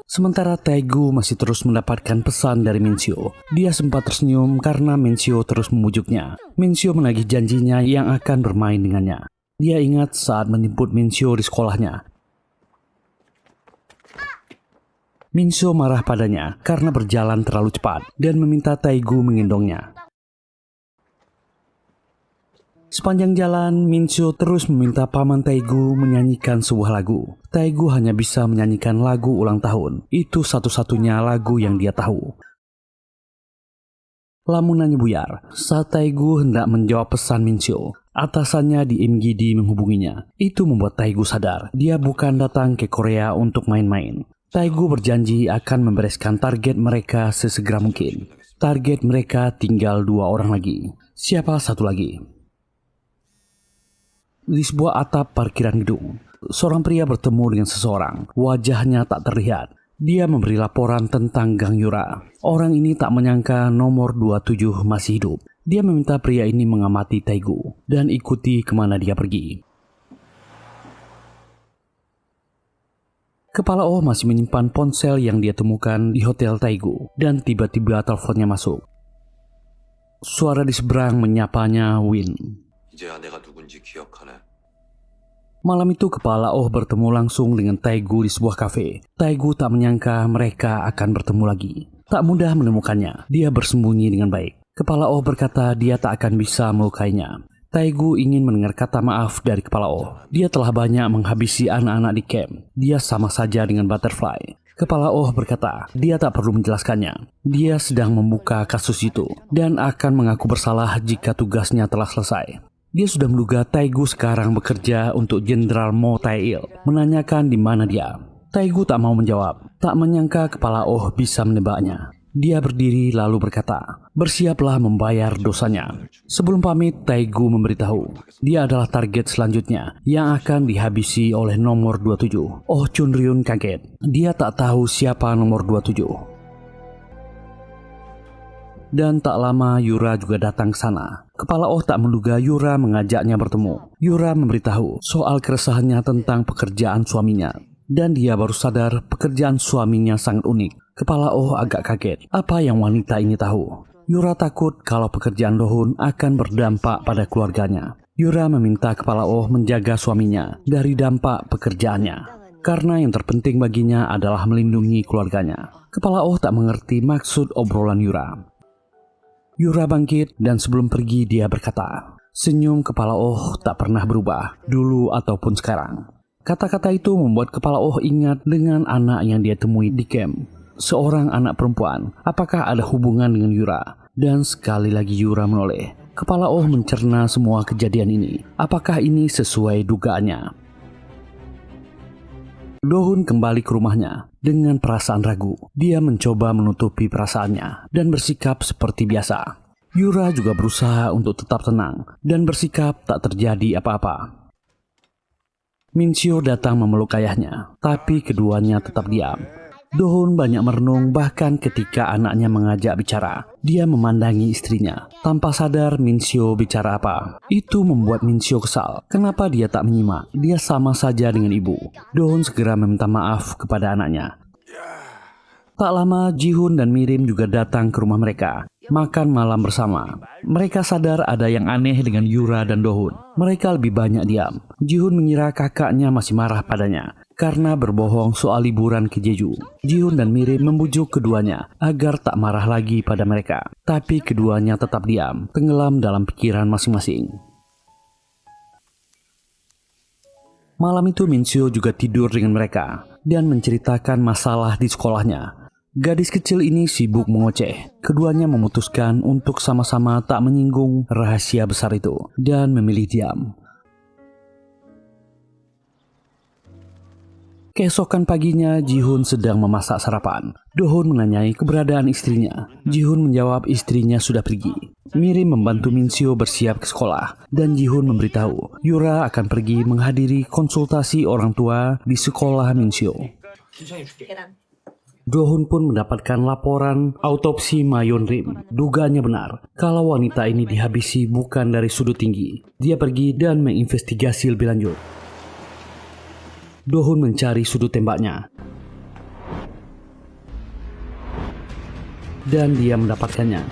Sementara Taegu masih terus mendapatkan pesan dari Min-seo. Dia sempat tersenyum karena Min-seo terus memujuknya. Min-seo menagih janjinya yang akan bermain dengannya. Dia ingat saat menjemput Min-seo di sekolahnya. Min-seo marah padanya karena berjalan terlalu cepat dan meminta Taegu menggendongnya. Sepanjang jalan, Min-seo terus meminta paman Taegu menyanyikan sebuah lagu. Taegu hanya bisa menyanyikan lagu ulang tahun. Itu satu-satunya lagu yang dia tahu. Lamunannya buyar saat Taegu hendak menjawab pesan Min-seo. Atasannya di MGD menghubunginya. Itu membuat Taegu sadar dia bukan datang ke Korea untuk main-main. Taegu berjanji akan membereskan target mereka sesegera mungkin. Target mereka tinggal 2 orang lagi. Siapa satu lagi? Di sebuah atap parkiran gedung, seorang pria bertemu dengan seseorang. Wajahnya tak terlihat. Dia memberi laporan tentang Gang Yura. Orang ini tak menyangka nomor 27 masih hidup. Dia meminta pria ini mengamati Taegu dan ikuti kemana dia pergi. Kepala Oh masih menyimpan ponsel yang dia temukan di hotel Taegu dan tiba-tiba teleponnya masuk. Suara di seberang menyapanya Win. Malam itu Kepala Oh bertemu langsung dengan Taegu di sebuah kafe. Taegu tak menyangka mereka akan bertemu lagi. Tak mudah menemukannya. Dia bersembunyi dengan baik. Kepala Oh berkata dia tak akan bisa melukainya. Taegu ingin mendengar kata maaf dari Kepala Oh. Dia telah banyak menghabisi anak-anak di camp. Dia sama saja dengan Butterfly. Kepala Oh berkata dia tak perlu menjelaskannya. Dia sedang membuka kasus itu dan akan mengaku bersalah jika tugasnya telah selesai. Dia sudah menduga Taegu sekarang bekerja untuk Jenderal Mo Tai-il, menanyakan di mana dia. Taegu tak mau menjawab, tak menyangka Kepala Oh bisa menebaknya. Dia berdiri lalu berkata, bersiaplah membayar dosanya. Sebelum pamit, Taegu memberitahu, dia adalah target selanjutnya yang akan dihabisi oleh nomor 27. Oh Chunryun kaget, dia tak tahu siapa nomor 27. Dan tak lama Yura juga datang ke sana. Kepala Oh tak menduga Yura mengajaknya bertemu. Yura memberitahu soal keresahannya tentang pekerjaan suaminya. Dan dia baru sadar pekerjaan suaminya sangat unik. Kepala Oh agak kaget. Apa yang wanita ini tahu? Yura takut kalau pekerjaan Do-hun akan berdampak pada keluarganya. Yura meminta Kepala Oh menjaga suaminya dari dampak pekerjaannya. karena yang terpenting baginya adalah melindungi keluarganya. Kepala Oh tak mengerti maksud obrolan Yura. Yura bangkit dan sebelum pergi dia berkata, senyum Kepala Oh tak pernah berubah, dulu ataupun sekarang. Kata-kata itu membuat Kepala Oh ingat dengan anak yang dia temui di camp. Seorang anak perempuan, apakah ada hubungan dengan Yura? Dan sekali lagi Yura menoleh. Kepala Oh mencerna semua kejadian ini. Apakah ini sesuai dugaannya? Do-hun kembali ke rumahnya dengan perasaan ragu. Dia mencoba menutupi perasaannya dan bersikap seperti biasa. Yura juga berusaha untuk tetap tenang dan bersikap tak terjadi apa-apa. Min-seo datang memeluk ayahnya, tapi keduanya tetap diam. Do-hun banyak merenung bahkan ketika anaknya mengajak bicara. Dia memandangi istrinya. Tanpa sadar Min-seo bicara apa. Itu membuat Min-seo kesal. Kenapa dia tak menyimak? Dia sama saja dengan ibu. Do-hun segera meminta maaf kepada anaknya. Tak lama Ji-hun dan Mirim juga datang ke rumah mereka. Makan malam bersama. Mereka sadar ada yang aneh dengan Yura dan Do-hun. Mereka lebih banyak diam. Ji-hun mengira kakaknya masih marah padanya karena berbohong soal liburan ke Jeju. Ji-hun dan Mirim membujuk keduanya agar tak marah lagi pada mereka. Tapi keduanya tetap diam, tenggelam dalam pikiran masing-masing. Malam itu Min-seo juga tidur dengan mereka dan menceritakan masalah di sekolahnya. Gadis kecil ini sibuk mengoceh. Keduanya memutuskan untuk sama-sama tak menyinggung rahasia besar itu dan memilih diam. Keesokan paginya, Ji-hun sedang memasak sarapan. Do-hun menanyai keberadaan istrinya. Ji-hun menjawab istrinya sudah pergi. Mirim membantu Min-seo bersiap ke sekolah. Dan Ji-hun memberitahu Yura akan pergi menghadiri konsultasi orang tua di sekolah Min-seo. Do-hun pun mendapatkan laporan autopsi Ma Yeon-rim. Dugaannya benar kalau wanita ini dihabisi bukan dari sudut tinggi. Dia pergi dan menginvestigasi lebih lanjut. Do-hun mencari sudut tembaknya dan dia mendapatkannya.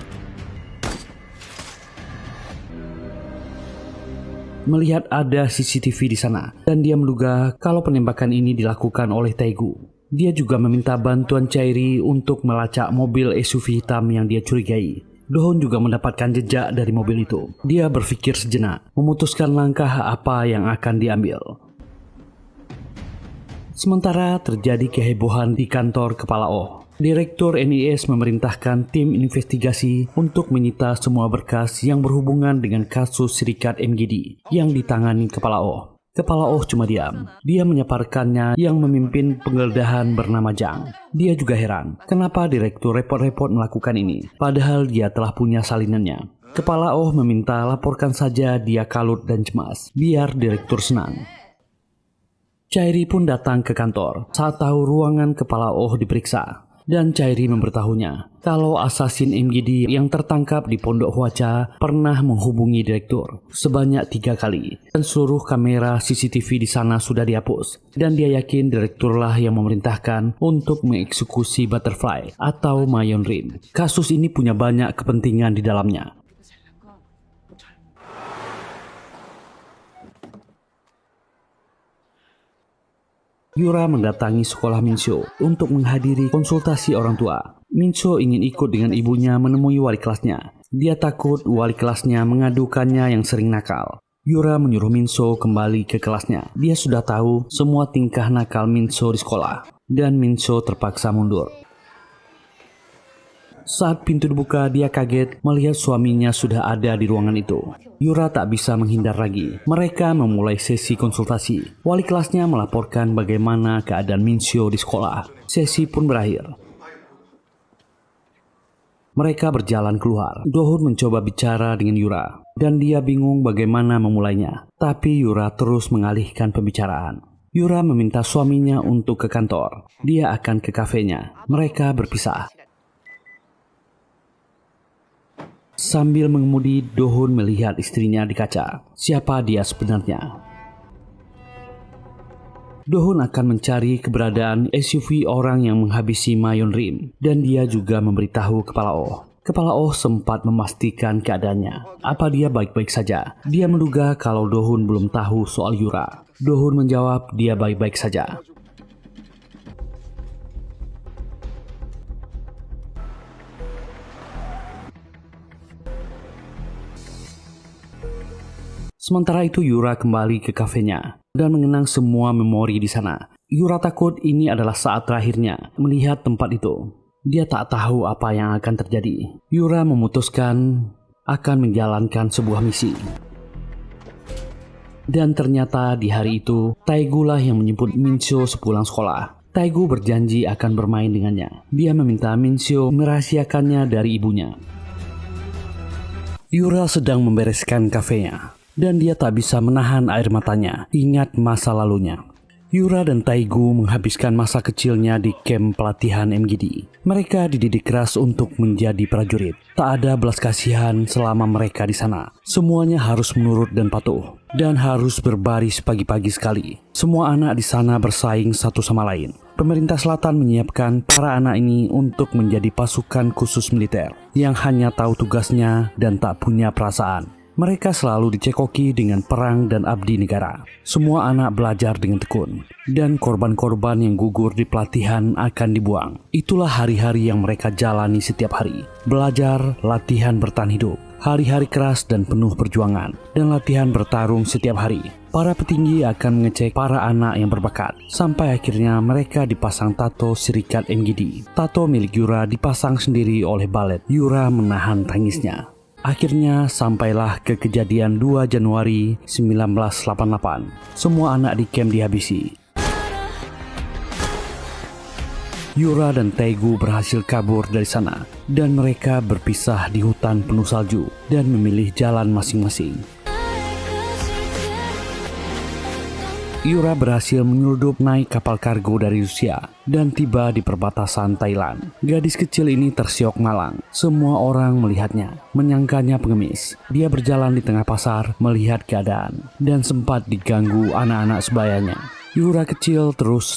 Melihat ada CCTV di sana dan dia menduga kalau penembakan ini dilakukan oleh Taegu. Dia juga meminta bantuan Chairi untuk melacak mobil SUV hitam yang dia curigai. Do-hun juga mendapatkan jejak dari mobil itu. Dia berpikir sejenak, memutuskan langkah apa yang akan diambil. Sementara terjadi kehebohan di kantor Kepala Oh. Direktur NIS memerintahkan tim investigasi untuk menyita semua berkas yang berhubungan dengan kasus Serikat MGD yang ditangani Kepala Oh. Kepala Oh cuma diam. Dia menyaparkannya yang memimpin penggeledahan bernama Jang. Dia juga heran, kenapa direktur repot-repot melakukan ini, padahal dia telah punya salinannya. Kepala Oh meminta laporkan saja dia kalut dan cemas, biar direktur senang. Chairi pun datang ke kantor saat tahu ruangan Kepala Oh diperiksa. Dan Chairi memberitahunya kalau asasin MGD yang tertangkap di Pondok Hwacha pernah menghubungi direktur sebanyak 3 kali. Dan seluruh kamera CCTV di sana sudah dihapus. Dan dia yakin direkturlah yang memerintahkan untuk mengeksekusi Butterfly atau Ma Yeon-rim. Kasus ini punya banyak kepentingan di dalamnya. Yura mendatangi sekolah Min-seo untuk menghadiri konsultasi orang tua. Min-seo ingin ikut dengan ibunya menemui wali kelasnya. Dia takut wali kelasnya mengadukannya yang sering nakal. Yura menyuruh Min-seo kembali ke kelasnya. Dia sudah tahu semua tingkah nakal Min-seo di sekolah. Dan Min-seo terpaksa mundur. Saat pintu dibuka, dia kaget melihat suaminya sudah ada di ruangan itu. Yura tak bisa menghindar lagi. Mereka memulai sesi konsultasi. Wali kelasnya melaporkan bagaimana keadaan Min-seo di sekolah. Sesi pun berakhir. Mereka berjalan keluar. Do-hun mencoba bicara dengan Yura. Dan dia bingung bagaimana memulainya. Tapi Yura terus mengalihkan pembicaraan. Yura meminta suaminya untuk ke kantor. Dia akan ke kafenya. Mereka berpisah. Sambil mengemudi, Do-hun melihat istrinya di kaca. Siapa dia sebenarnya? Do-hun akan mencari keberadaan SUV orang yang menghabisi Ma Yeon-rim. Dan dia juga memberitahu Kepala Oh. Kepala Oh sempat memastikan keadaannya. Apa dia baik-baik saja? Dia menduga kalau Do-hun belum tahu soal Yura. Do-hun menjawab dia baik-baik saja. Sementara itu Yura kembali ke kafenya dan mengenang semua memori di sana. Yura takut ini adalah saat terakhirnya melihat tempat itu. Dia tak tahu apa yang akan terjadi. Yura memutuskan akan menjalankan sebuah misi. Dan ternyata di hari itu, Taegu lah yang menjemput Mincho sepulang sekolah. Taegu berjanji akan bermain dengannya. Dia meminta Mincho merahasiakannya dari ibunya. Yura sedang membereskan kafenya, dan dia tak bisa menahan air matanya, ingat masa lalunya. Yura dan Taegu menghabiskan masa kecilnya di kamp pelatihan MGD. Mereka dididik keras untuk menjadi prajurit. Tak ada belas kasihan selama mereka di sana. Semuanya harus menurut dan patuh, dan harus berbaris pagi-pagi sekali. Semua anak di sana bersaing satu sama lain. Pemerintah Selatan menyiapkan para anak ini untuk menjadi pasukan khusus militer yang hanya tahu tugasnya dan tak punya perasaan. Mereka selalu dicekoki dengan perang dan abdi negara. Semua anak belajar dengan tekun, dan korban-korban yang gugur di pelatihan akan dibuang. Itulah hari-hari yang mereka jalani setiap hari. Belajar, latihan bertahan hidup, hari-hari keras dan penuh perjuangan, dan latihan bertarung setiap hari. Para petinggi akan mengecek para anak yang berbakat, sampai akhirnya mereka dipasang tato Serikat MGD. Tato milik Yura dipasang sendiri oleh Ballet. Yura menahan tangisnya. Akhirnya sampailah ke kejadian 2 Januari 1988. Semua anak di camp dihabisi. Yura dan Taegu berhasil kabur dari sana, dan mereka berpisah di hutan penuh salju dan memilih jalan masing-masing. Yura berhasil menyeludup naik kapal kargo dari Rusia dan tiba di perbatasan Thailand. Gadis kecil ini tersiok malang. Semua orang melihatnya, menyangkanya pengemis. Dia berjalan di tengah pasar melihat keadaan dan sempat diganggu anak-anak sebayanya. Yura kecil terus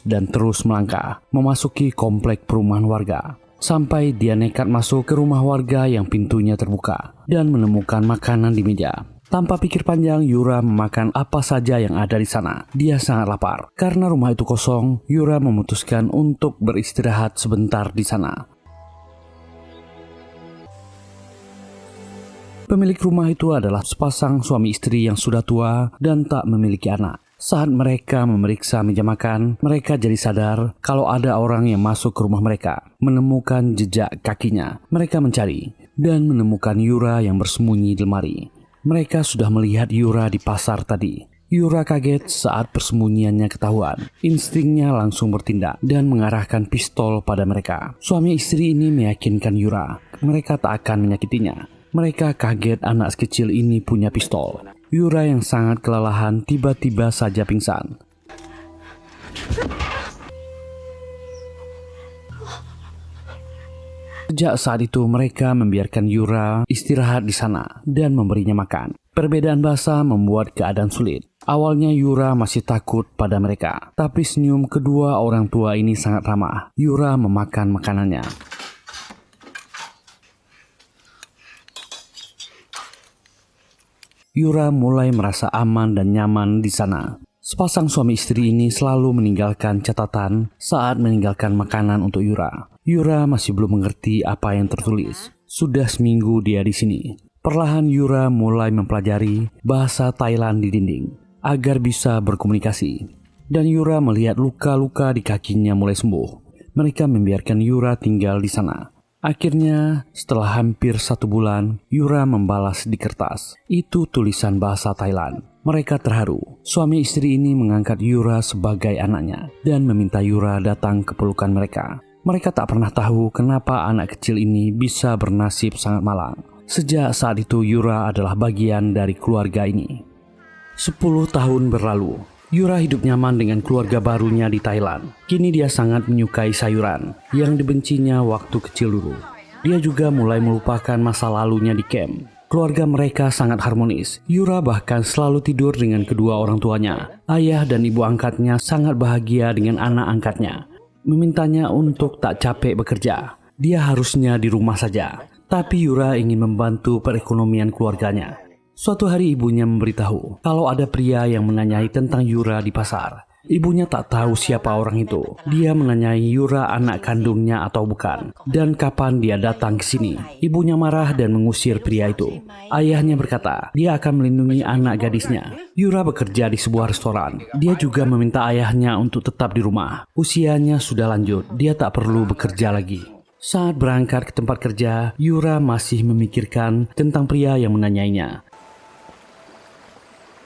melangkah, memasuki komplek perumahan warga. Sampai dia nekat masuk ke rumah warga yang pintunya terbuka dan menemukan makanan di meja. Tanpa pikir panjang, Yura memakan apa saja yang ada di sana. Dia sangat lapar. Karena rumah itu kosong, Yura memutuskan untuk beristirahat sebentar di sana. Pemilik rumah itu adalah sepasang suami istri yang sudah tua dan tak memiliki anak. Saat mereka memeriksa meja makan, mereka jadi sadar kalau ada orang yang masuk ke rumah mereka. Menemukan jejak kakinya, mereka mencari dan menemukan Yura yang bersembunyi di lemari. Mereka sudah melihat Yura di pasar tadi. Yura kaget saat persembunyiannya ketahuan. Instingnya langsung bertindak dan mengarahkan pistol pada mereka. Suami istri ini meyakinkan Yura mereka tak akan menyakitinya. Mereka kaget anak kecil ini punya pistol. Yura yang sangat kelelahan tiba-tiba saja pingsan. Sejak saat itu mereka membiarkan Yura istirahat di sana dan memberinya makan. Perbedaan bahasa membuat keadaan sulit. Awalnya Yura masih takut pada mereka, tapi senyum kedua orang tua ini sangat ramah. Yura memakan makanannya. Yura mulai merasa aman dan nyaman di sana. Sepasang suami istri ini selalu meninggalkan catatan saat meninggalkan makanan untuk Yura. Yura masih belum mengerti apa yang tertulis. Sudah seminggu dia di sini. Perlahan Yura mulai mempelajari bahasa Thailand di dinding agar bisa berkomunikasi. Dan Yura melihat luka-luka di kakinya mulai sembuh. Mereka membiarkan Yura tinggal di sana. Akhirnya, setelah hampir 1 bulan, Yura membalas di kertas. Itu tulisan bahasa Thailand. Mereka terharu. Suami istri ini mengangkat Yura sebagai anaknya dan meminta Yura datang ke pelukan mereka. Mereka tak pernah tahu kenapa anak kecil ini bisa bernasib sangat malang. Sejak saat itu Yura adalah bagian dari keluarga ini. 10 tahun berlalu. Yura hidup nyaman dengan keluarga barunya di Thailand. Kini dia sangat menyukai sayuran yang dibencinya waktu kecil dulu. Dia juga mulai melupakan masa lalunya di camp. Keluarga mereka sangat harmonis. Yura bahkan selalu tidur dengan kedua orang tuanya. Ayah dan ibu angkatnya sangat bahagia dengan anak angkatnya. Memintanya untuk tak capek bekerja. Dia harusnya di rumah saja. Tapi Yura ingin membantu perekonomian keluarganya. Suatu hari ibunya memberitahu kalau ada pria yang menanyai tentang Yura di pasar. Ibunya tak tahu siapa orang itu. Dia menanyai Yura anak kandungnya atau bukan, dan kapan dia datang ke sini. Ibunya marah dan mengusir pria itu. Ayahnya berkata, dia akan melindungi anak gadisnya. Yura bekerja di sebuah restoran. Dia juga meminta ayahnya untuk tetap di rumah. Usianya sudah lanjut, dia tak perlu bekerja lagi. Saat berangkat ke tempat kerja, Yura masih memikirkan tentang pria yang menanyainya.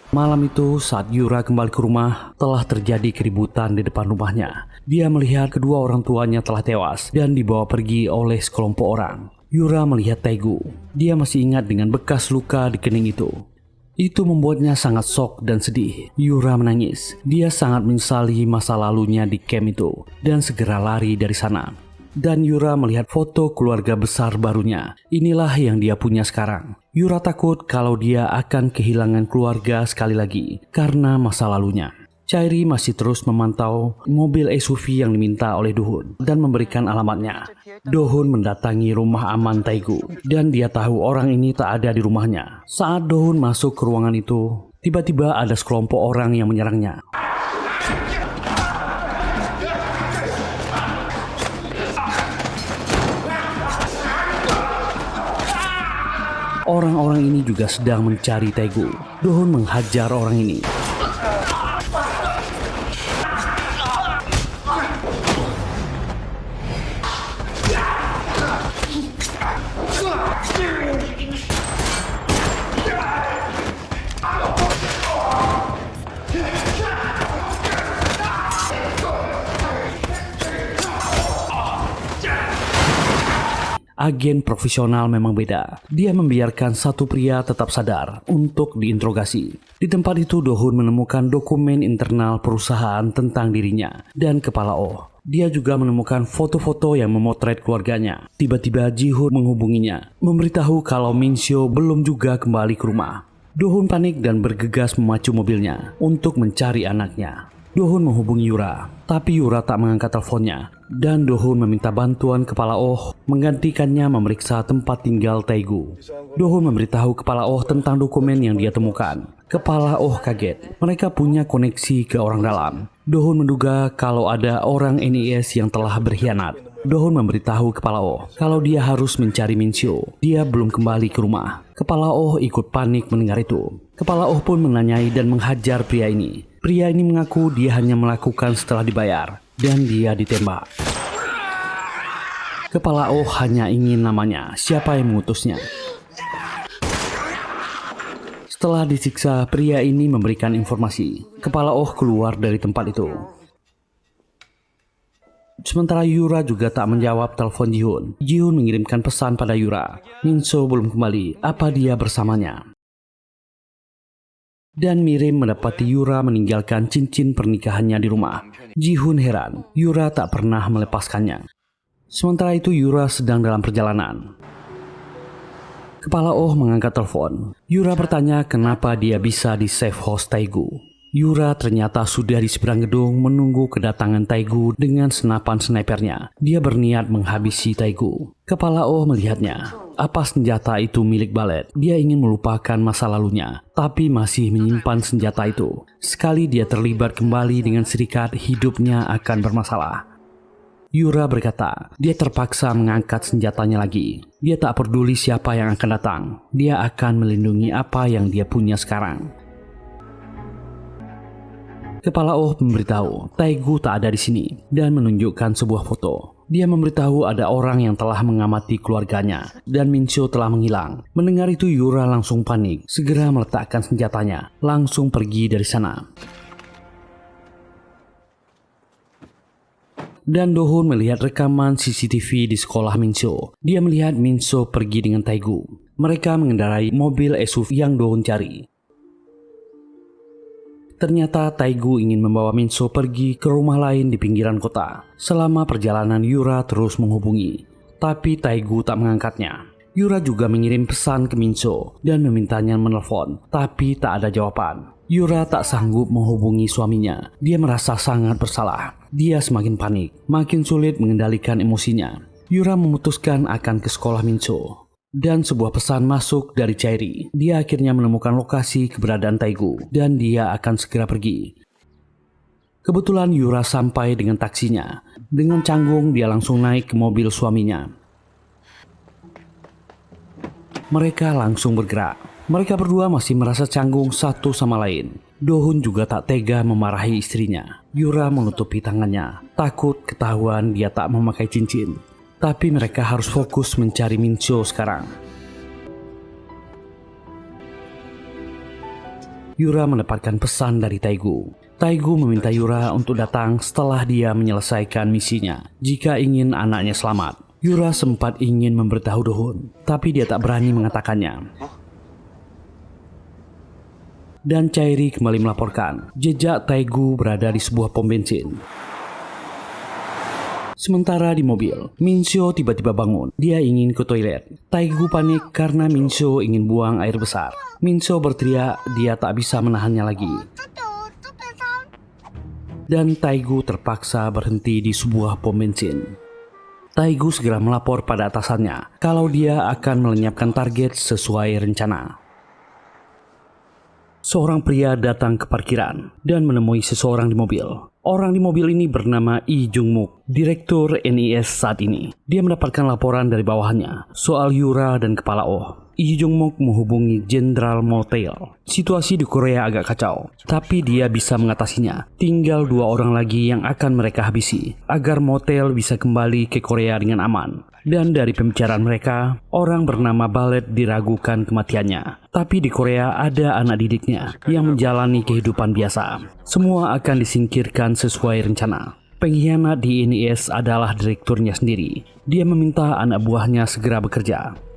Malam itu, saat Yura kembali ke rumah, telah terjadi keributan di depan rumahnya. Dia melihat kedua orang tuanya telah tewas dan dibawa pergi oleh sekelompok orang. Yura melihat Taegu. Dia masih ingat dengan bekas luka di kening itu. Itu membuatnya sangat shock dan sedih. Yura menangis. Dia sangat menyesali masa lalunya di camp itu dan segera lari dari sana. Dan Yura melihat foto keluarga besar barunya. Inilah yang dia punya sekarang. Yura takut kalau dia akan kehilangan keluarga sekali lagi karena masa lalunya. Chairi masih terus memantau mobil SUV yang diminta oleh Do-hun dan memberikan alamatnya. Do-hun mendatangi rumah aman Taegu dan dia tahu orang ini tak ada di rumahnya. Saat Do-hun masuk ke ruangan itu, tiba-tiba ada sekelompok orang yang menyerangnya. Orang-orang ini juga sedang mencari Taegu. Do-hun menghajar orang ini. Agen profesional memang beda. Dia membiarkan satu pria tetap sadar untuk diinterogasi. Di tempat itu Do-hun menemukan dokumen internal perusahaan tentang dirinya dan kepala Oh. Dia juga menemukan foto-foto yang memotret keluarganya. Tiba-tiba Ji-hoon menghubunginya, memberitahu kalau Min-seo belum juga kembali ke rumah. Do-hun panik dan bergegas memacu mobilnya untuk mencari anaknya. Do-hun menghubungi Yura, tapi Yura tak mengangkat teleponnya. Dan Do-hun meminta bantuan kepala Oh menggantikannya memeriksa tempat tinggal Taegu. Do-hun memberitahu kepala Oh tentang dokumen yang dia temukan. Kepala Oh kaget, mereka punya koneksi ke orang dalam. Do-hun menduga kalau ada orang NIS yang telah berkhianat. Do-hun memberitahu kepala Oh kalau dia harus mencari Min-seo. Dia belum kembali ke rumah. Kepala Oh ikut panik mendengar itu. Kepala Oh pun menanyai dan menghajar pria ini. Pria ini mengaku dia hanya melakukan setelah dibayar dan dia ditembak. Kepala Oh hanya ingin namanya, siapa yang mengutusnya. Setelah disiksa, pria ini memberikan informasi. Kepala Oh keluar dari tempat itu. Sementara Yura juga tak menjawab telepon Ji-hoon. Ji-hoon mengirimkan pesan pada Yura. Min-seo belum kembali, apa dia bersamanya? Dan Mirim mendapati Yura meninggalkan cincin pernikahannya di rumah. Ji-hoon heran, Yura tak pernah melepaskannya. Sementara itu Yura sedang dalam perjalanan. Kepala Oh mengangkat telepon. Yura bertanya kenapa dia bisa di safe house Taegu. Yura ternyata sudah di seberang gedung menunggu kedatangan Taegu dengan senapan snipernya. Dia berniat menghabisi Taegu. Kepala Oh melihatnya. Apa senjata itu milik Ballet? Dia ingin melupakan masa lalunya, tapi masih menyimpan senjata itu. Sekali dia terlibat kembali dengan serikat, hidupnya akan bermasalah. Yura berkata, dia terpaksa mengangkat senjatanya lagi. Dia tak peduli siapa yang akan datang. Dia akan melindungi apa yang dia punya sekarang. Kepala Oh memberitahu Taegu tak ada di sini dan menunjukkan sebuah foto. Dia memberitahu ada orang yang telah mengamati keluarganya dan Min-seo telah menghilang. Mendengar itu Yura langsung panik, segera meletakkan senjatanya, langsung pergi dari sana. Dan Do-hun melihat rekaman CCTV di sekolah Min-seo. Dia melihat Min-seo pergi dengan Taegu. Mereka mengendarai mobil SUV yang Do-hun cari. Ternyata Taegu ingin membawa Min-seo pergi ke rumah lain di pinggiran kota. Selama perjalanan Yura terus menghubungi, tapi Taegu tak mengangkatnya. Yura juga mengirim pesan ke Min-seo dan memintanya menelpon, tapi tak ada jawaban. Yura tak sanggup menghubungi suaminya. Dia merasa sangat bersalah. Dia semakin panik, makin sulit mengendalikan emosinya. Yura memutuskan akan ke sekolah Min-seo. Dan sebuah pesan masuk dari Chairi. Dia akhirnya menemukan lokasi keberadaan Taegu dan dia akan segera pergi. Kebetulan Yura sampai dengan taksinya. Dengan canggung dia langsung naik ke mobil suaminya. Mereka langsung bergerak. Mereka berdua masih merasa canggung satu sama lain. Do-hun juga tak tega memarahi istrinya. Yura menutupi tangannya, takut ketahuan dia tak memakai cincin. Tapi mereka harus fokus mencari Min-seo sekarang. Yura mendapatkan pesan dari Taegu. Taegu meminta Yura untuk datang setelah dia menyelesaikan misinya. Jika ingin anaknya selamat. Yura sempat ingin memberitahu Do-hun, tapi dia tak berani mengatakannya. Dan Chae-ri kembali melaporkan, jejak Taegu berada di sebuah pom bensin. Sementara di mobil, Min-seo tiba-tiba bangun. Dia ingin ke toilet. Taegu panik karena Min-seo ingin buang air besar. Min-seo berteriak, dia tak bisa menahannya lagi. Dan Taegu terpaksa berhenti di sebuah pom bensin. Taegu segera melapor pada atasannya kalau dia akan melenyapkan target sesuai rencana. Seorang pria datang ke parkiran dan menemui seseorang di mobil. Orang di mobil ini bernama Lee Jung-mook, direktur NIS saat ini. Dia mendapatkan laporan dari bawahannya soal Yura dan Kepala Oh. Lee Jung-mook menghubungi Jenderal Motel. Situasi di Korea agak kacau, tapi dia bisa mengatasinya. Tinggal 2 orang lagi yang akan mereka habisi, agar Motel bisa kembali ke Korea dengan aman. Dan dari pembicaraan mereka, orang bernama Ballet diragukan kematiannya. Tapi di Korea ada anak didiknya yang menjalani kehidupan biasa. Semua akan disingkirkan sesuai rencana. Pengkhianat di NIS adalah direkturnya sendiri. Dia meminta anak buahnya segera bekerja.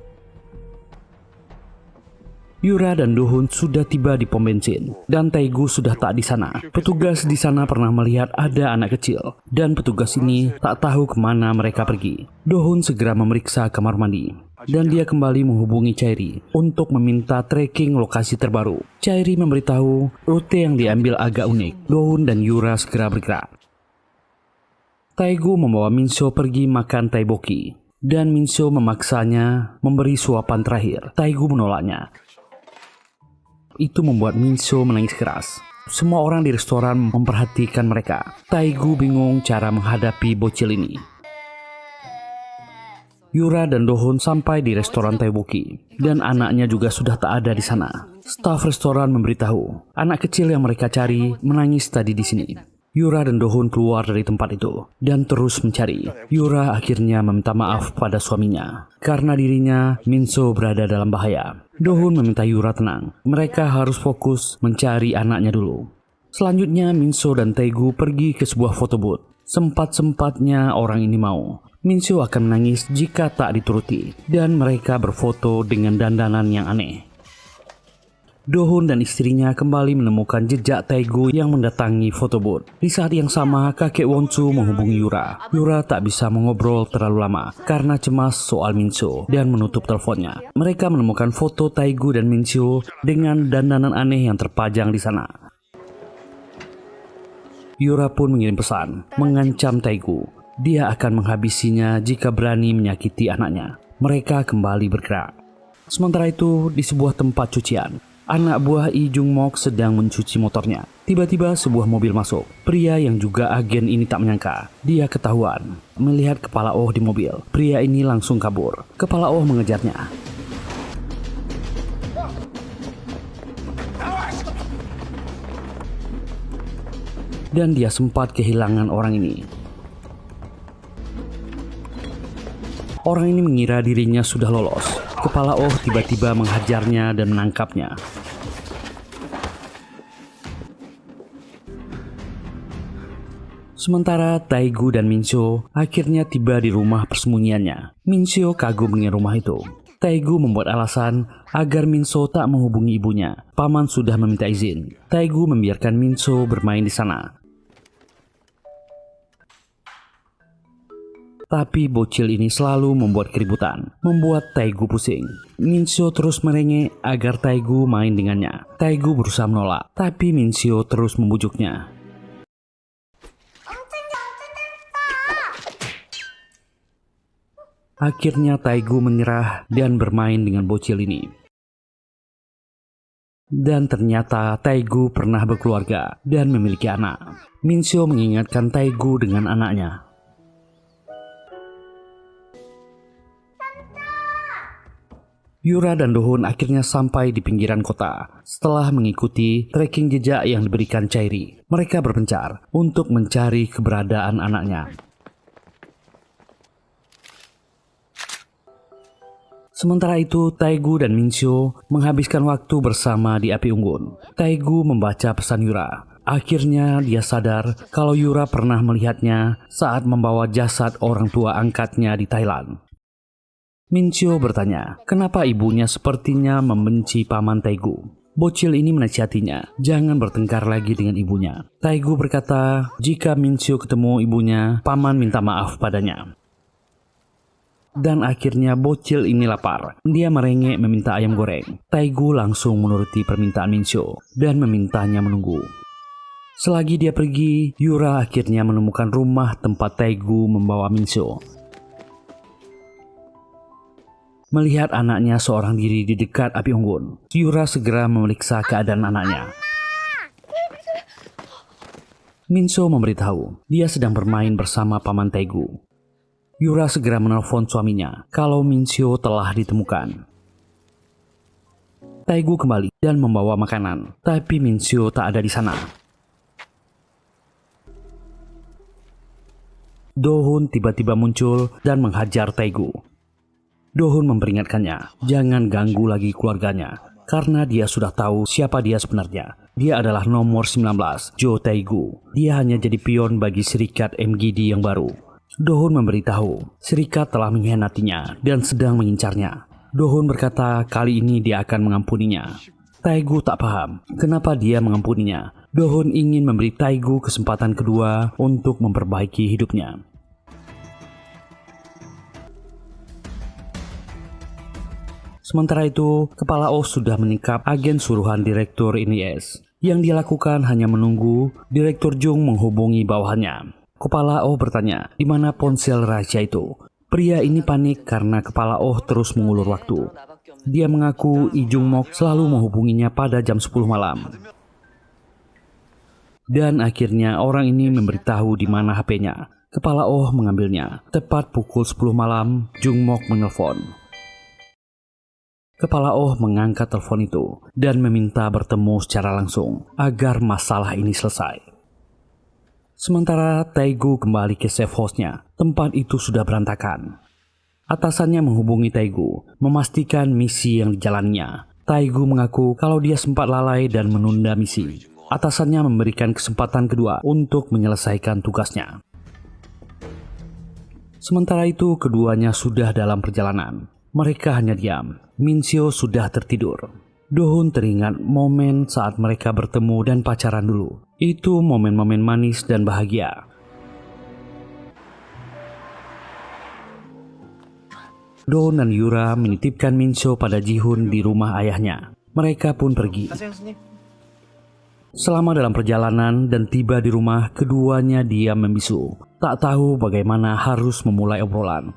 Yura dan Do-hun sudah tiba di pom bensin dan Taegu sudah tak di sana. Petugas di sana pernah melihat ada anak kecil dan petugas ini tak tahu kemana mereka pergi. Do-hun segera memeriksa kamar mandi dan dia kembali menghubungi Chae-ri untuk meminta tracking lokasi terbaru. Chae-ri memberitahu rute yang diambil agak unik. Do-hun dan Yura segera bergerak. Taegu membawa Min-seo pergi makan tteokbokki dan Min-seo memaksanya memberi suapan terakhir. Taegu menolaknya. Itu membuat Min-seo menangis keras. Semua orang di restoran memperhatikan mereka. Taegu bingung cara menghadapi bocil ini. Yura dan Do-hun sampai di restoran tteokbokki dan anaknya juga sudah tak ada di sana. Staf restoran memberitahu anak kecil yang mereka cari menangis tadi di sini. Yura dan Do-hun keluar dari tempat itu dan terus mencari. Yura akhirnya meminta maaf pada suaminya karena dirinya Min-seo berada dalam bahaya. Do-hun meminta Yura tenang. Mereka harus fokus mencari anaknya dulu. Selanjutnya Min-seo dan Taegu pergi ke sebuah foto booth. Sempat-sempatnya orang ini mau. Min-seo akan menangis jika tak dituruti dan mereka berfoto dengan dandanan yang aneh. Do-hun dan istrinya kembali menemukan jejak Taegu yang mendatangi foto booth. Di saat yang sama, kakek Won-su menghubungi Yura. Yura tak bisa mengobrol terlalu lama karena cemas soal Min-seo dan menutup teleponnya. Mereka menemukan foto Taegu dan Min-seo dengan dandanan aneh yang terpajang di sana. Yura pun mengirim pesan, mengancam Taegu. Dia akan menghabisinya jika berani menyakiti anaknya. Mereka kembali bergerak. Sementara itu, di sebuah tempat cucian, anak buah Lee Jung-mook sedang mencuci motornya. Tiba-tiba sebuah mobil masuk. Pria yang juga agen ini tak menyangka. Dia ketahuan melihat Kepala Oh di mobil. Pria ini langsung kabur. Kepala Oh mengejarnya. Dan dia sempat kehilangan orang ini. Orang ini mengira dirinya sudah lolos. Kepala Oh tiba-tiba menghajarnya dan menangkapnya. Sementara Taegu dan Min-seo akhirnya tiba di rumah persembunyiannya. Min-seo kagum dengan rumah itu. Taegu membuat alasan agar Min-seo tak menghubungi ibunya. Paman sudah meminta izin. Taegu membiarkan Min-seo bermain di sana. Tapi bocil ini selalu membuat keributan, membuat Taegu pusing. Min-seo terus merengek agar Taegu main dengannya. Taegu berusaha menolak, tapi Min-seo terus membujuknya. Akhirnya Taegu menyerah dan bermain dengan bocil ini. Dan ternyata Taegu pernah berkeluarga dan memiliki anak. Mincio mengingatkan Taegu dengan anaknya. Yura dan Dohun akhirnya sampai di pinggiran kota. Setelah mengikuti trekking jejak yang diberikan Chairi, mereka berpencar untuk mencari keberadaan anaknya. Sementara itu, Taegu dan Mincio menghabiskan waktu bersama di api unggun. Taegu membaca pesan Yura. Akhirnya dia sadar kalau Yura pernah melihatnya saat membawa jasad orang tua angkatnya di Thailand. Mincio bertanya, kenapa ibunya sepertinya membenci paman Taegu. Bocil ini menasihatinya, jangan bertengkar lagi dengan ibunya. Taegu berkata, jika Mincio ketemu ibunya, paman minta maaf padanya. Dan akhirnya bocil ini lapar. Dia merengek meminta ayam goreng. Taegu langsung menuruti permintaan Mincio dan memintanya menunggu. Selagi dia pergi, Yura akhirnya menemukan rumah tempat Taegu membawa Mincio. Melihat anaknya seorang diri di dekat api unggun, Yura segera memeriksa keadaan anaknya. Mincio memberitahu dia sedang bermain bersama paman Taegu. Yura segera menelpon suaminya kalau Mincio telah ditemukan. Taegu kembali dan membawa makanan, tapi Mincio tak ada di sana. Dohun tiba-tiba muncul dan menghajar Taegu. Dohun memperingatkannya, jangan ganggu lagi keluarganya, karena dia sudah tahu siapa dia sebenarnya. Dia adalah nomor 19, Jo Taegu. Dia hanya jadi pion bagi serikat MGD yang baru. Dohun memberitahu, serikat telah mengkhianatinya dan sedang mengincarnya. Dohun berkata kali ini dia akan mengampuninya. Taegu tak paham kenapa dia mengampuninya. Dohun ingin memberi Taegu kesempatan kedua untuk memperbaiki hidupnya. Sementara itu, Kepala Oh sudah meningkap agen suruhan Direktur NIS. Yang dia lakukan hanya menunggu Direktur Jung menghubungi bawahannya. Kepala Oh bertanya, di mana ponsel rahasia itu? Pria ini panik karena Kepala Oh terus mengulur waktu. Dia mengaku Lee Jung Mok selalu menghubunginya pada jam 10 malam. Dan akhirnya orang ini memberitahu di mana HP-nya. Kepala Oh mengambilnya. Tepat pukul 10 malam, Jung Mok menelpon. Kepala Oh mengangkat telepon itu dan meminta bertemu secara langsung agar masalah ini selesai. Sementara Taegu kembali ke safe house-nya, tempat itu sudah berantakan. Atasannya menghubungi Taegu, memastikan misi yang dijalannya. Taegu mengaku kalau dia sempat lalai dan menunda misi. Atasannya memberikan kesempatan kedua untuk menyelesaikan tugasnya. Sementara itu keduanya sudah dalam perjalanan. Mereka hanya diam. Mincio sudah tertidur. Dohun teringat momen saat mereka bertemu dan pacaran dulu. Itu momen-momen manis dan bahagia. Dohun dan Yura menitipkan Mincio pada Jihun di rumah ayahnya. Mereka pun pergi. Selama dalam perjalanan dan tiba di rumah, keduanya diam membisu. Tak tahu bagaimana harus memulai obrolan.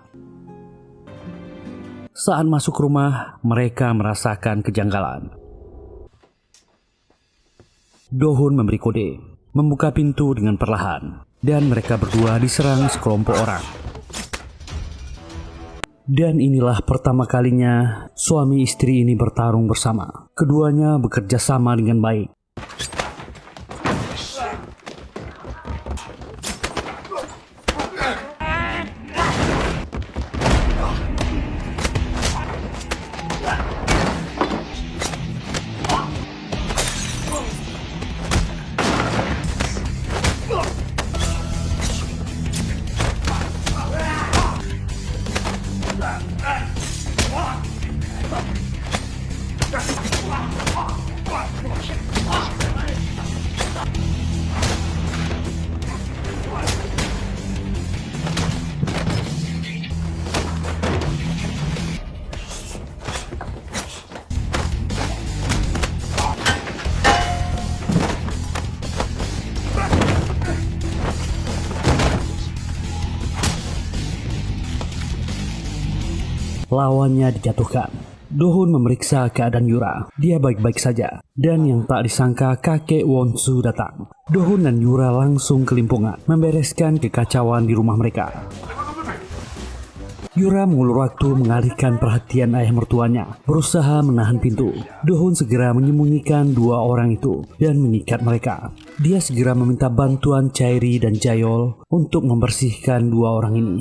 Saat masuk rumah, mereka merasakan kejanggalan. Dohun memberi kode, membuka pintu dengan perlahan, dan mereka berdua diserang sekelompok orang. Dan inilah pertama kalinya suami istri ini bertarung bersama. Keduanya bekerja sama dengan baik. Lawannya dijatuhkan. Dohun memeriksa keadaan Yura. Dia baik-baik saja. Dan yang tak disangka kakek Wonsu datang. Dohun dan Yura langsung kelimpungan membereskan kekacauan di rumah mereka. Yura mengulur waktu mengalihkan perhatian ayah mertuanya, berusaha menahan pintu. Dohun segera menyembunyikan dua orang itu dan mengikat mereka. Dia segera meminta bantuan Chairi dan Jayol untuk membersihkan dua orang ini.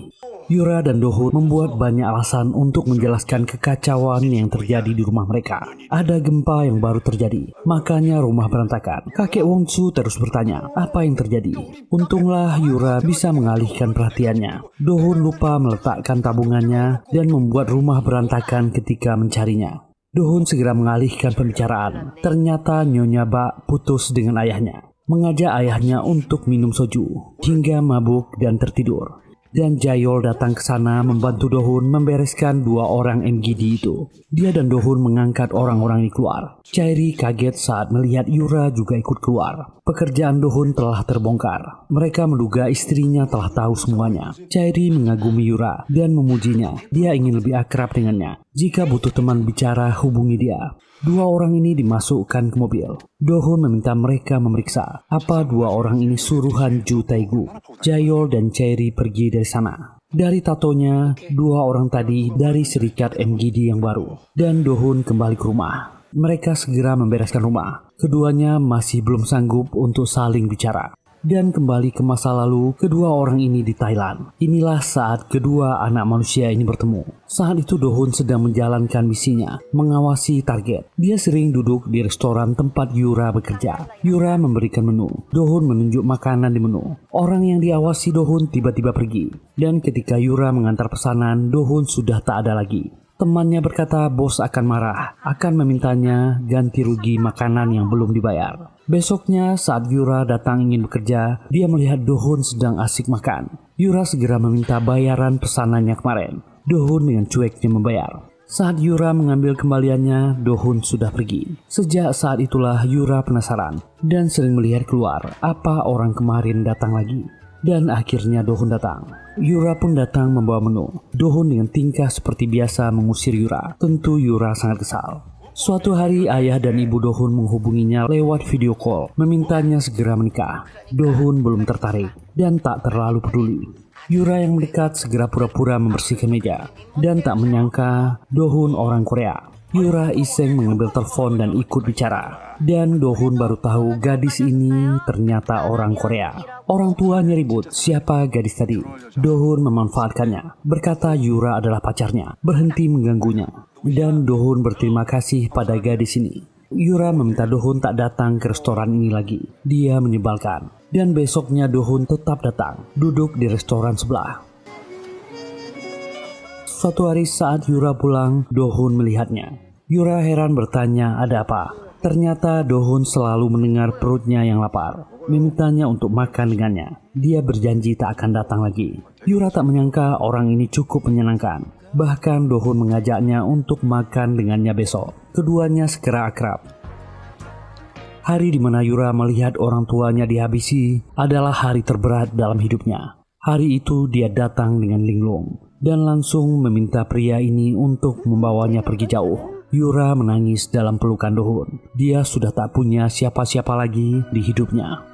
Yura dan Dohun membuat banyak alasan untuk menjelaskan kekacauan yang terjadi di rumah mereka. Ada gempa yang baru terjadi, makanya rumah berantakan. Kakek Wonsu terus bertanya, apa yang terjadi? Untunglah Yura bisa mengalihkan perhatiannya. Dohun lupa meletakkan tabungannya dan membuat rumah berantakan ketika mencarinya. Dohun segera mengalihkan pembicaraan. Ternyata Nyonya Bak putus dengan ayahnya, mengajak ayahnya untuk minum soju hingga mabuk dan tertidur. Dan Jayol datang ke sana membantu Dohun membereskan dua orang MGD itu. Dia dan Dohun mengangkat orang-orang ini keluar. Chairi kaget saat melihat Yura juga ikut keluar. Pekerjaan Dohun telah terbongkar. Mereka menduga istrinya telah tahu semuanya. Chairi mengagumi Yura dan memujinya. Dia ingin lebih akrab dengannya. Jika butuh teman bicara, hubungi dia. Dua orang ini dimasukkan ke mobil. Dohun meminta mereka memeriksa apa dua orang ini suruhan Ju Taegu. Jayol dan Chairi pergi dari sana. Dari tatonya, dua orang tadi dari serikat MGD yang baru. Dan Dohun kembali ke rumah. Mereka segera membereskan rumah. Keduanya masih belum sanggup untuk saling bicara. Dan kembali ke masa lalu, kedua orang ini di Thailand. Inilah saat kedua anak manusia ini bertemu. Saat itu Dohun sedang menjalankan misinya, mengawasi target. Dia sering duduk di restoran tempat Yura bekerja. Yura memberikan menu. Dohun menunjuk makanan di menu. Orang yang diawasi Dohun tiba-tiba pergi. Dan ketika Yura mengantar pesanan, Dohun sudah tak ada lagi. Temannya berkata bos akan marah, akan memintanya ganti rugi makanan yang belum dibayar. Besoknya saat Yura datang ingin bekerja, dia melihat Dohun sedang asik makan. Yura segera meminta bayaran pesanannya kemarin. Dohun dengan cueknya membayar. Saat Yura mengambil kembaliannya, Dohun sudah pergi. Sejak saat itulah Yura penasaran dan sering melihat keluar apa orang kemarin datang lagi. Dan akhirnya Dohun datang. Yura pun datang membawa menu. Dohun dengan tingkah seperti biasa mengusir Yura. Tentu Yura sangat kesal. Suatu hari ayah dan ibu Dohun menghubunginya lewat video call, memintanya segera menikah. Dohun belum tertarik dan tak terlalu peduli. Yura yang mendekat segera pura-pura membersihkan meja dan tak menyangka Dohun orang Korea. Yura iseng mengambil telepon dan ikut bicara. Dan Dohun baru tahu gadis ini ternyata orang Korea. Orang tuanya ribut, siapa gadis tadi? Dohun memanfaatkannya, berkata Yura adalah pacarnya, berhenti mengganggunya. Dan Dohun berterima kasih pada gadis ini. Yura meminta Dohun tak datang ke restoran ini lagi. Dia menyebalkan. Dan besoknya Dohun tetap datang, duduk di restoran sebelah. Suatu hari saat Yura pulang, Dohun melihatnya. Yura heran bertanya ada apa. Ternyata Dohun selalu mendengar perutnya yang lapar, memintanya untuk makan dengannya. Dia berjanji tak akan datang lagi. Yura tak menyangka orang ini cukup menyenangkan. Bahkan Dohun mengajaknya untuk makan dengannya besok. Keduanya segera akrab. Hari di mana Yura melihat orang tuanya dihabisi adalah hari terberat dalam hidupnya. Hari itu dia datang dengan linglung dan langsung meminta pria ini untuk membawanya pergi jauh. Yura menangis dalam pelukan Dohun. Dia sudah tak punya siapa-siapa lagi di hidupnya.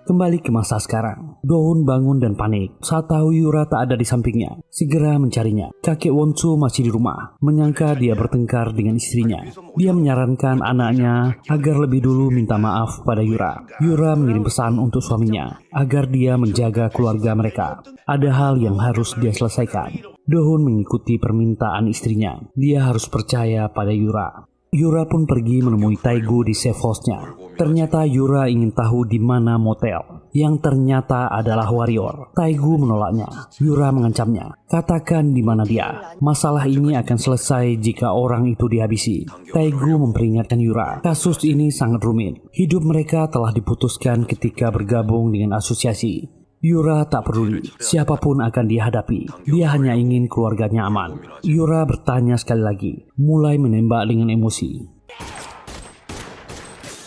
Kembali ke masa sekarang, Dohun bangun dan panik saat tahu Yura tak ada di sampingnya. Segera mencarinya. Kakek Wonsu masih di rumah, menyangka dia bertengkar dengan istrinya. Dia menyarankan anaknya agar lebih dulu minta maaf pada Yura. Yura mengirim pesan untuk suaminya agar dia menjaga keluarga mereka. Ada hal yang harus dia selesaikan. Dohun mengikuti permintaan istrinya. Dia harus percaya pada Yura. Yura pun pergi menemui Taegu di safe house-nya. Ternyata Yura ingin tahu di mana motel, yang ternyata adalah warrior. Taegu menolaknya. Yura mengancamnya, katakan di mana dia. Masalah ini akan selesai jika orang itu dihabisi. Taegu memperingatkan Yura, kasus ini sangat rumit. Hidup mereka telah diputuskan ketika bergabung dengan asosiasi. Yura tak peduli, siapapun akan dihadapi. Dia hanya ingin keluarganya aman. Yura bertanya sekali lagi, mulai menembak dengan emosi.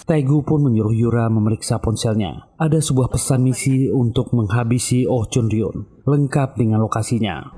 Taegu pun menyuruh Yura memeriksa ponselnya. Ada sebuah pesan misi untuk menghabisi Oh Chunryun, lengkap dengan lokasinya.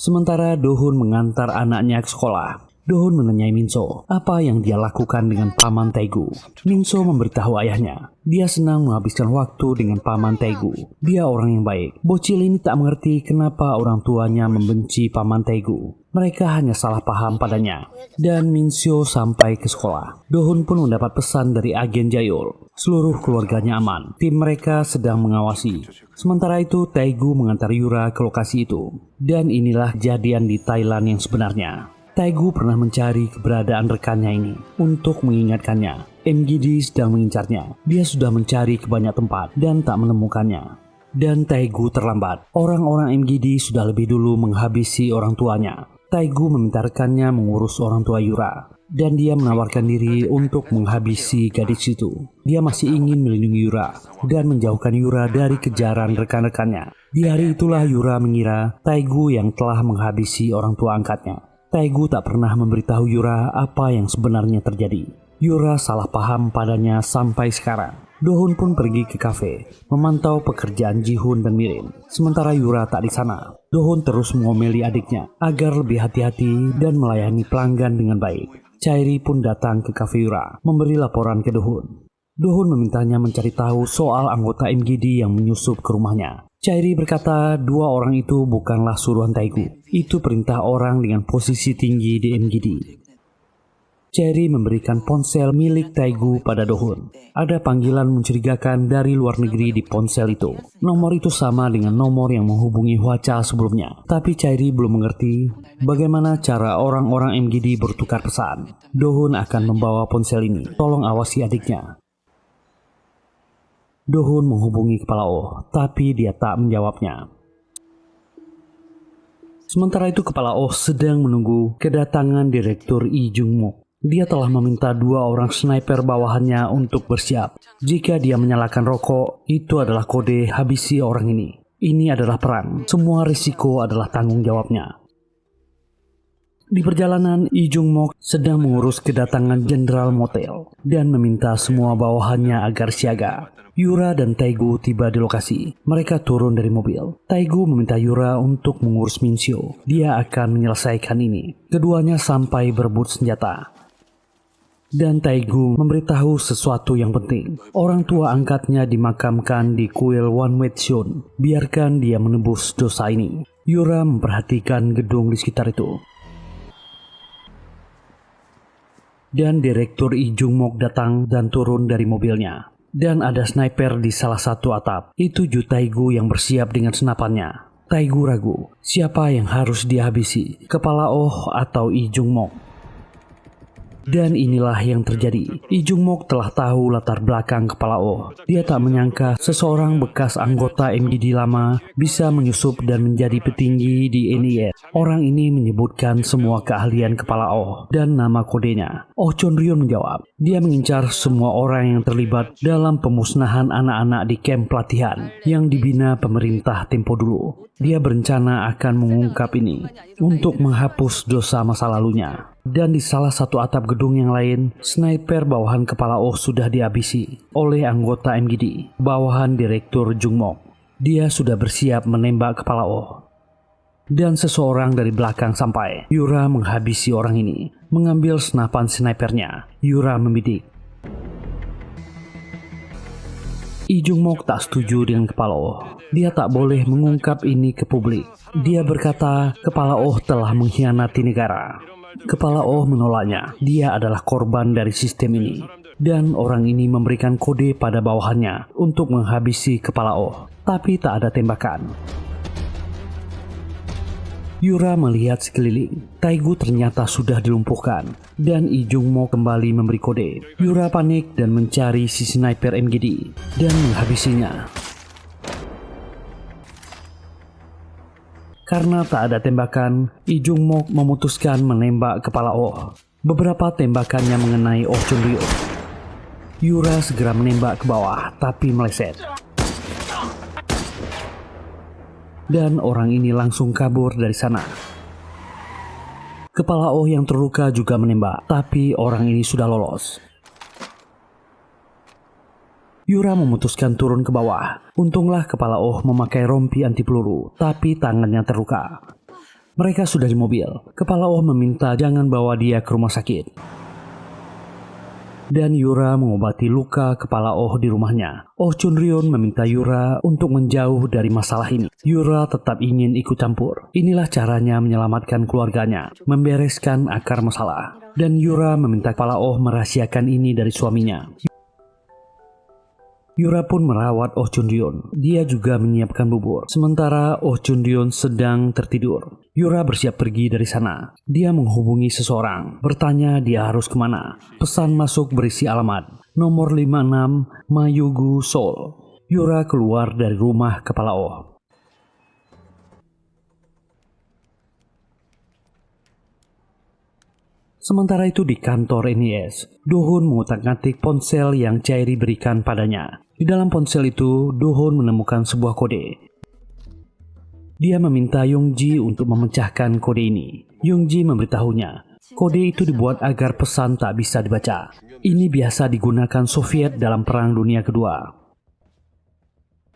Sementara Dohun mengantar anaknya ke sekolah, Dohun menanyai Minso apa yang dia lakukan dengan Paman Taegu. Minso memberitahu ayahnya, dia senang menghabiskan waktu dengan Paman Taegu. Dia orang yang baik. Bocil ini tak mengerti kenapa orang tuanya membenci Paman Taegu. Mereka hanya salah paham padanya. Dan Minso sampai ke sekolah. Dohun pun mendapat pesan dari agen Jayul. Seluruh keluarganya aman. Tim mereka sedang mengawasi. Sementara itu Taegu mengantar Yura ke lokasi itu. Dan inilah kejadian di Thailand yang sebenarnya. Taegu pernah mencari keberadaan rekannya ini untuk mengingatkannya. MGD sedang mengincarnya. Dia sudah mencari ke banyak tempat dan tak menemukannya. Dan Taegu terlambat. Orang-orang MGD sudah lebih dulu menghabisi orang tuanya. Taegu meminta rekannya mengurus orang tua Yura. Dan dia menawarkan diri untuk menghabisi gadis itu. Dia masih ingin melindungi Yura dan menjauhkan Yura dari kejaran rekan-rekannya. Di hari itulah Yura mengira Taegu yang telah menghabisi orang tua angkatnya. Taegu tak pernah memberitahu Yura apa yang sebenarnya terjadi. Yura salah paham padanya sampai sekarang. Dohun pun pergi ke kafe, memantau pekerjaan Jihun dan Mirin. Sementara Yura tak di sana. Dohun terus mengomeli adiknya agar lebih hati-hati dan melayani pelanggan dengan baik. Chairi pun datang ke kafe Yura, memberi laporan ke Dohun. Dohun memintanya mencari tahu soal anggota MGD yang menyusup ke rumahnya. Chairi berkata dua orang itu bukanlah suruhan Taegu. Itu perintah orang dengan posisi tinggi di MGD. Chairi memberikan ponsel milik Taegu pada Dohun. Ada panggilan mencurigakan dari luar negeri di ponsel itu. Nomor itu sama dengan nomor yang menghubungi Hwacha sebelumnya. Tapi Chairi belum mengerti bagaimana cara orang-orang MGD bertukar pesan. Dohun akan membawa ponsel ini. Tolong awasi adiknya. Dohun menghubungi Kepala Oh, tapi dia tak menjawabnya. Sementara itu Kepala Oh sedang menunggu kedatangan Direktur Lee Jung-mook. Dia telah meminta dua orang sniper bawahannya untuk bersiap. Jika dia menyalakan rokok, itu adalah kode habisi orang ini. Ini adalah perang. Semua risiko adalah tanggung jawabnya. Di perjalanan, Lee Jung-mook sedang mengurus kedatangan Jenderal Motel dan meminta semua bawahannya agar siaga. Yura dan Taegu tiba di lokasi. Mereka turun dari mobil. Taegu meminta Yura untuk mengurus Minso. Dia akan menyelesaikan ini. Keduanya sampai berebut senjata. Dan Taegu memberitahu sesuatu yang penting. Orang tua angkatnya dimakamkan di kuil Wanwetsun. Biarkan dia menebus dosa ini. Yura memperhatikan gedung di sekitar itu. Dan Direktur Lee Jung-mook datang dan turun dari mobilnya. Dan ada sniper di salah satu atap. Itu Ju Taegu yang bersiap dengan senapannya. Taegu ragu, siapa yang harus dihabisi? Kepala Oh atau Lee Jung-mook? Dan inilah yang terjadi. Lee Jung-mook telah tahu latar belakang Kepala Oh. Dia tak menyangka seseorang bekas anggota MGD lama bisa menyusup dan menjadi petinggi di NIS. Orang ini menyebutkan semua keahlian Kepala Oh dan nama kodenya. Oh Chon-ryun menjawab. Dia mengincar semua orang yang terlibat dalam pemusnahan anak-anak di kamp pelatihan yang dibina pemerintah tempo dulu. Dia berencana akan mengungkap ini untuk menghapus dosa masa lalunya. Dan di salah satu atap gedung yang lain, sniper bawahan Kepala Oh sudah dihabisi oleh anggota MGD, bawahan Direktur Jung-mook. Dia sudah bersiap menembak Kepala Oh. Dan seseorang dari belakang sampai. Yura menghabisi orang ini, mengambil senapan snipernya. Yura membidik. Lee Jung-mook tak setuju dengan Kepala Oh. Dia tak boleh mengungkap ini ke publik. Dia berkata Kepala Oh telah mengkhianati negara. Kepala Oh menolaknya. Dia adalah korban dari sistem ini. Dan orang ini memberikan kode pada bawahannya untuk menghabisi Kepala Oh. Tapi tak ada tembakan. Yura melihat sekeliling. Taegu ternyata sudah dilumpuhkan. Dan Lee Jung-mook kembali memberi kode. Yura panik dan mencari si sniper MGD. Dan menghabisinya. Karena tak ada tembakan, Lee Jung-mook memutuskan menembak Kepala Oh. Beberapa tembakannya mengenai Oh Chon-ryun. Yura segera menembak ke bawah, tapi meleset. Dan orang ini langsung kabur dari sana. Kepala Oh yang terluka juga menembak, tapi orang ini sudah lolos. Yura memutuskan turun ke bawah. Untunglah Kepala Oh memakai rompi anti peluru, tapi tangannya terluka. Mereka sudah di mobil. Kepala Oh meminta jangan bawa dia ke rumah sakit. Dan Yura mengobati luka kepala Oh di rumahnya. Oh Chunryun meminta Yura untuk menjauh dari masalah ini. Yura tetap ingin ikut campur. Inilah caranya menyelamatkan keluarganya, membereskan akar masalah. Dan Yura meminta kepala Oh merahasiakan ini dari suaminya. Yura pun merawat Oh Chunryun. Dia juga menyiapkan bubur. Sementara Oh Chunryun sedang tertidur. Yura bersiap pergi dari sana. Dia menghubungi seseorang, bertanya dia harus kemana. Pesan masuk berisi alamat, nomor 56 Mayugu, Seoul. Yura keluar dari rumah kepala Oh. Sementara itu di kantor NIS, Do-hoon mengutak-atik ponsel yang Chae-ri berikan padanya. Di dalam ponsel itu, Do-hoon menemukan sebuah kode. Dia meminta Young-ji untuk memecahkan kode ini. Young-ji memberitahunya, kode itu dibuat agar pesan tak bisa dibaca. Ini biasa digunakan Soviet dalam Perang Dunia Kedua.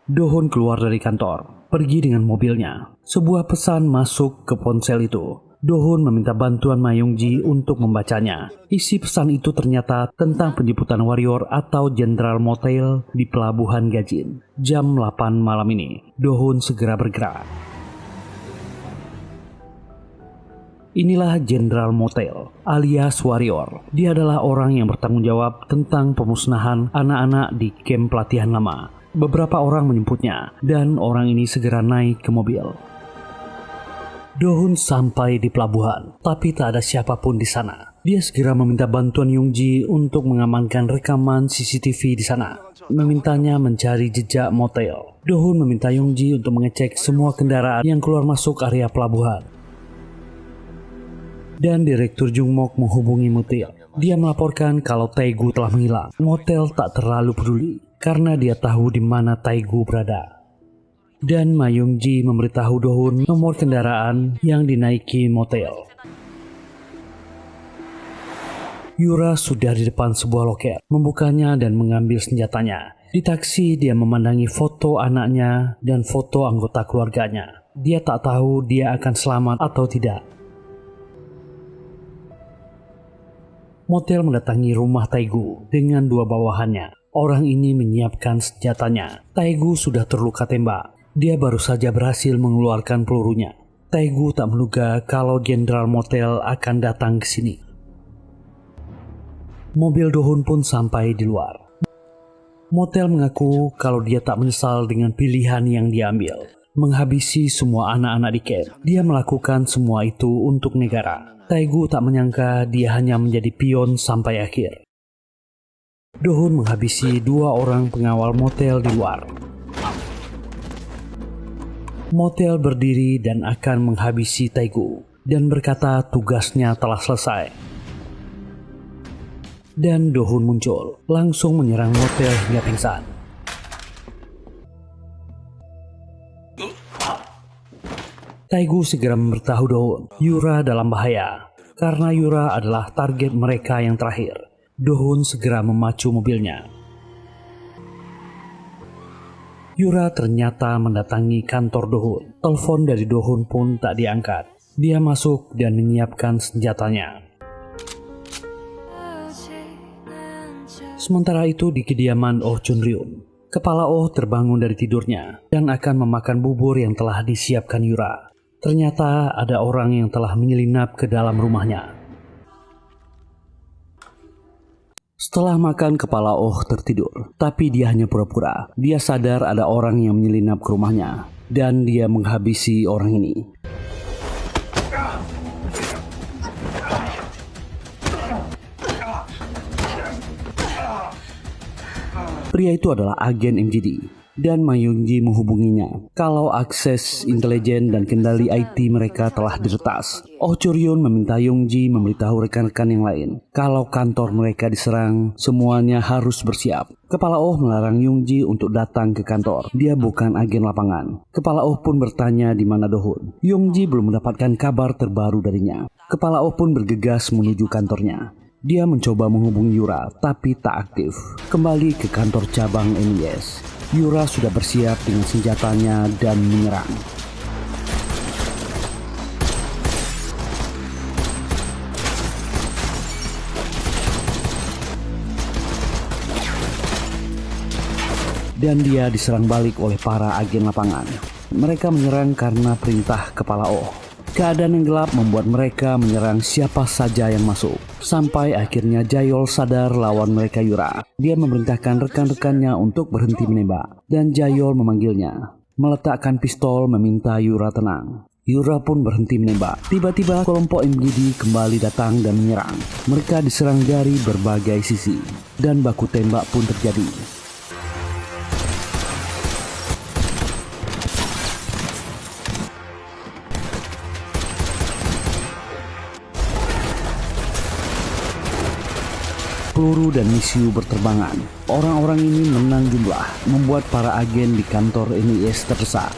Do-hoon keluar dari kantor, pergi dengan mobilnya. Sebuah pesan masuk ke ponsel itu. Do-hoon meminta bantuan Ma Young-ji untuk membacanya. Isi pesan itu ternyata tentang penjemputan warrior atau Jenderal Motel di Pelabuhan Gajin. Jam 8 malam ini, Do-hoon segera bergerak. Inilah Jenderal Motel, alias warrior. Dia adalah orang yang bertanggung jawab tentang pemusnahan anak-anak di kamp pelatihan lama. Beberapa orang menyebutnya, dan orang ini segera naik ke mobil. Do-hoon sampai di pelabuhan, tapi tak ada siapapun di sana. Dia segera meminta bantuan Young-ji untuk mengamankan rekaman CCTV di sana. Memintanya mencari jejak motel. Do-hoon meminta Young-ji untuk mengecek semua kendaraan yang keluar masuk area pelabuhan. Dan Direktur Jungmok menghubungi motel. Dia melaporkan kalau Taegu telah menghilang. Motel tak terlalu peduli karena dia tahu di mana Taegu berada. Dan Ma Young-ji memberitahu Do-hoon nomor kendaraan yang dinaiki motel. Yura sudah di depan sebuah loket, membukanya dan mengambil senjatanya. Di taksi dia memandangi foto anaknya dan foto anggota keluarganya. Dia tak tahu dia akan selamat atau tidak. Motel mendatangi rumah Taegu dengan dua bawahannya. Orang ini menyiapkan senjatanya. Taegu sudah terluka tembak. Dia baru saja berhasil mengeluarkan pelurunya. Taegu tak menduga kalau Jenderal Motel akan datang ke sini. Mobil Do-hoon pun sampai di luar. Motel mengaku kalau dia tak menyesal dengan pilihan yang diambil. Menghabisi semua anak-anak di camp. Dia melakukan semua itu untuk negara. Taegu tak menyangka dia hanya menjadi pion sampai akhir. Do-hoon menghabisi dua orang pengawal motel di luar. Motel berdiri dan akan menghabisi Taegu dan berkata tugasnya telah selesai. Dan Do-hoon muncul, langsung menyerang motel hingga pingsan. Taegu segera memberitahu Do-hoon, Yura dalam bahaya, karena Yura adalah target mereka yang terakhir. Do-hoon segera memacu mobilnya. Yura ternyata mendatangi kantor Do-hoon. Telepon dari Do-hoon pun tak diangkat. Dia masuk dan menyiapkan senjatanya. Sementara itu di kediaman Oh Chunryun, kepala Oh terbangun dari tidurnya dan akan memakan bubur yang telah disiapkan Yura. Ternyata ada orang yang telah menyelinap ke dalam rumahnya. Setelah makan, kepala Oh tertidur, tapi dia hanya pura-pura. Dia sadar ada orang yang menyelinap ke rumahnya, dan dia menghabisi orang ini. Pria itu adalah agen MGD, dan Ma Young-ji menghubunginya kalau akses intelijen dan kendali IT mereka telah diretas. Oh Chunryun meminta Young-ji memberitahu rekan-rekan yang lain kalau kantor mereka diserang, semuanya harus bersiap. Kepala Oh melarang Young-ji untuk datang ke kantor. Dia bukan agen lapangan. Kepala Oh pun bertanya di mana Do-hoon. Young-ji belum mendapatkan kabar terbaru darinya. Kepala Oh pun bergegas menuju kantornya. Dia mencoba menghubungi Yura, tapi tak aktif. Kembali ke kantor cabang NIS. Yura sudah bersiap dengan senjatanya dan menyerang. dan dia diserang balik oleh para agen lapangan. Mereka menyerang karena perintah Kepala Oh. Keadaan yang gelap membuat mereka menyerang siapa saja yang masuk. Sampai akhirnya Jayol sadar lawan mereka Yura. Dia memerintahkan rekan-rekannya untuk berhenti menembak. Dan Jayol memanggilnya. Meletakkan pistol meminta Yura tenang. Yura pun berhenti menembak. Tiba-tiba kelompok MGD kembali datang dan menyerang. Mereka diserang dari berbagai sisi. Dan baku tembak pun terjadi. Peluru dan misiu berterbangan. Orang-orang ini menang jumlah, membuat para agen di kantor NIS terdesak.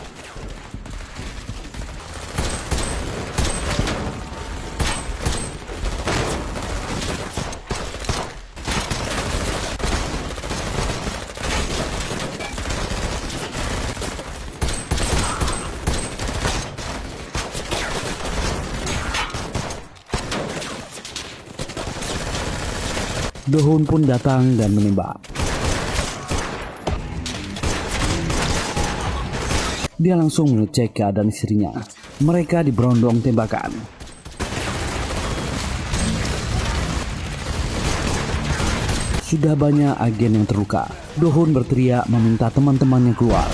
Do-hun pun datang dan menembak. Dia langsung mengecek keadaan istrinya. Mereka diberondong tembakan. Sudah banyak agen yang terluka. Do-hun berteriak meminta teman-temannya keluar.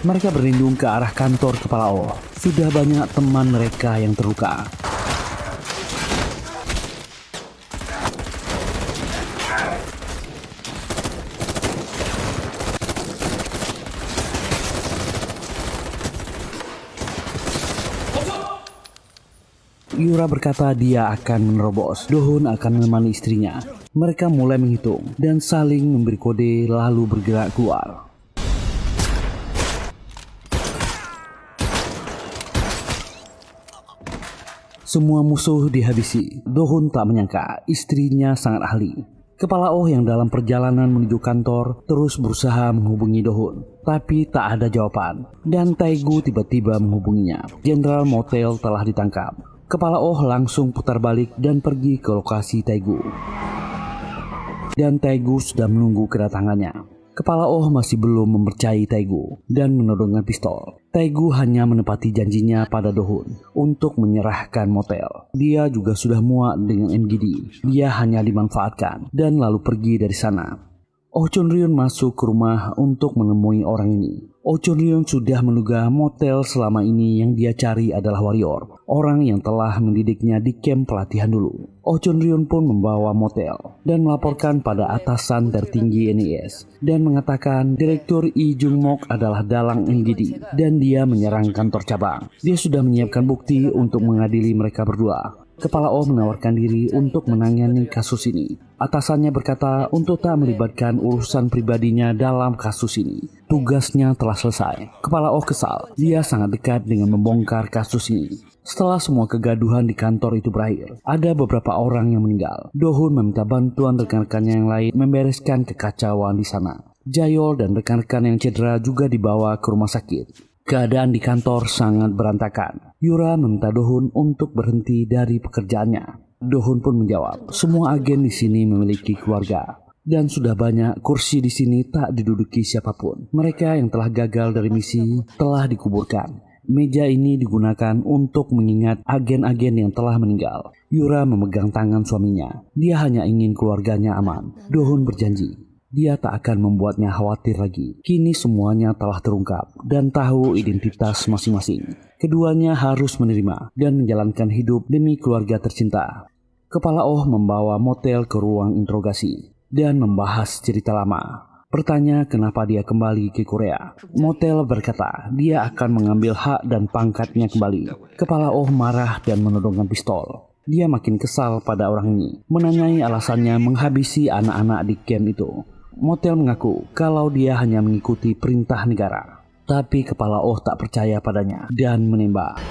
Mereka berlindung ke arah kantor Kepala Oh. Sudah banyak teman mereka yang terluka. Yura berkata dia akan menerobos. Do-hun akan menemani istrinya. Mereka mulai menghitung dan saling memberi kode lalu bergerak keluar. Semua musuh dihabisi. Do-hun tak menyangka istrinya sangat ahli. Kepala Oh yang dalam perjalanan menuju kantor terus berusaha menghubungi Do-hun, tapi tak ada jawaban. Dan Taegu tiba-tiba menghubunginya. Jenderal Motel telah ditangkap. Kepala Oh langsung putar balik dan pergi ke lokasi Taegu. Dan Taegu sudah menunggu kedatangannya. Kepala Oh masih belum mempercayai Taegu dan menodongkan pistol. Taegu hanya menepati janjinya pada Do-hun untuk menyerahkan motel. Dia juga sudah muak dengan MGD. Dia hanya dimanfaatkan dan lalu pergi dari sana. Oh Chunryun masuk ke rumah untuk menemui orang ini. Oh Chunryun sudah menduga motel selama ini yang dia cari adalah warrior, orang yang telah mendidiknya di camp pelatihan dulu. Oh Chunryun pun membawa motel dan melaporkan pada atasan tertinggi NIS dan mengatakan Direktur Lee Jung-mok adalah dalang MGD dan dia menyerang kantor cabang. Dia sudah menyiapkan bukti untuk mengadili mereka berdua. Kepala Oh menawarkan diri untuk menangani kasus ini. Atasannya berkata untuk tak melibatkan urusan pribadinya dalam kasus ini. Tugasnya telah selesai. Kepala Oh kesal. Dia sangat dekat dengan membongkar kasus ini. Setelah semua kegaduhan di kantor itu berakhir, ada beberapa orang yang meninggal. Do-hun meminta bantuan rekan-rekannya yang lain membereskan kekacauan di sana. Jayol dan rekan-rekan yang cedera juga dibawa ke rumah sakit. Keadaan di kantor sangat berantakan. Yura meminta Do-hun untuk berhenti dari pekerjaannya. Do-hun pun menjawab, semua agen di sini memiliki keluarga. Dan sudah banyak kursi di sini tak diduduki siapapun. Mereka yang telah gagal dari misi telah dikuburkan. Meja ini digunakan untuk mengingat agen-agen yang telah meninggal. Yura memegang tangan suaminya. Dia hanya ingin keluarganya aman. Do-hun berjanji dia tak akan membuatnya khawatir lagi. Kini semuanya telah terungkap dan tahu identitas masing-masing. Keduanya harus menerima dan menjalankan hidup demi keluarga tercinta. Kepala Oh membawa motel ke ruang interogasi dan membahas cerita lama. bertanya kenapa dia kembali ke Korea. Motel berkata dia akan mengambil hak dan pangkatnya kembali. Kepala Oh marah dan menodongkan pistol. Dia makin kesal pada orang ini, menanyai alasannya menghabisi anak-anak di camp itu. Motel mengaku kalau dia hanya mengikuti perintah negara. Tapi Kepala Oh tak percaya padanya dan menembak.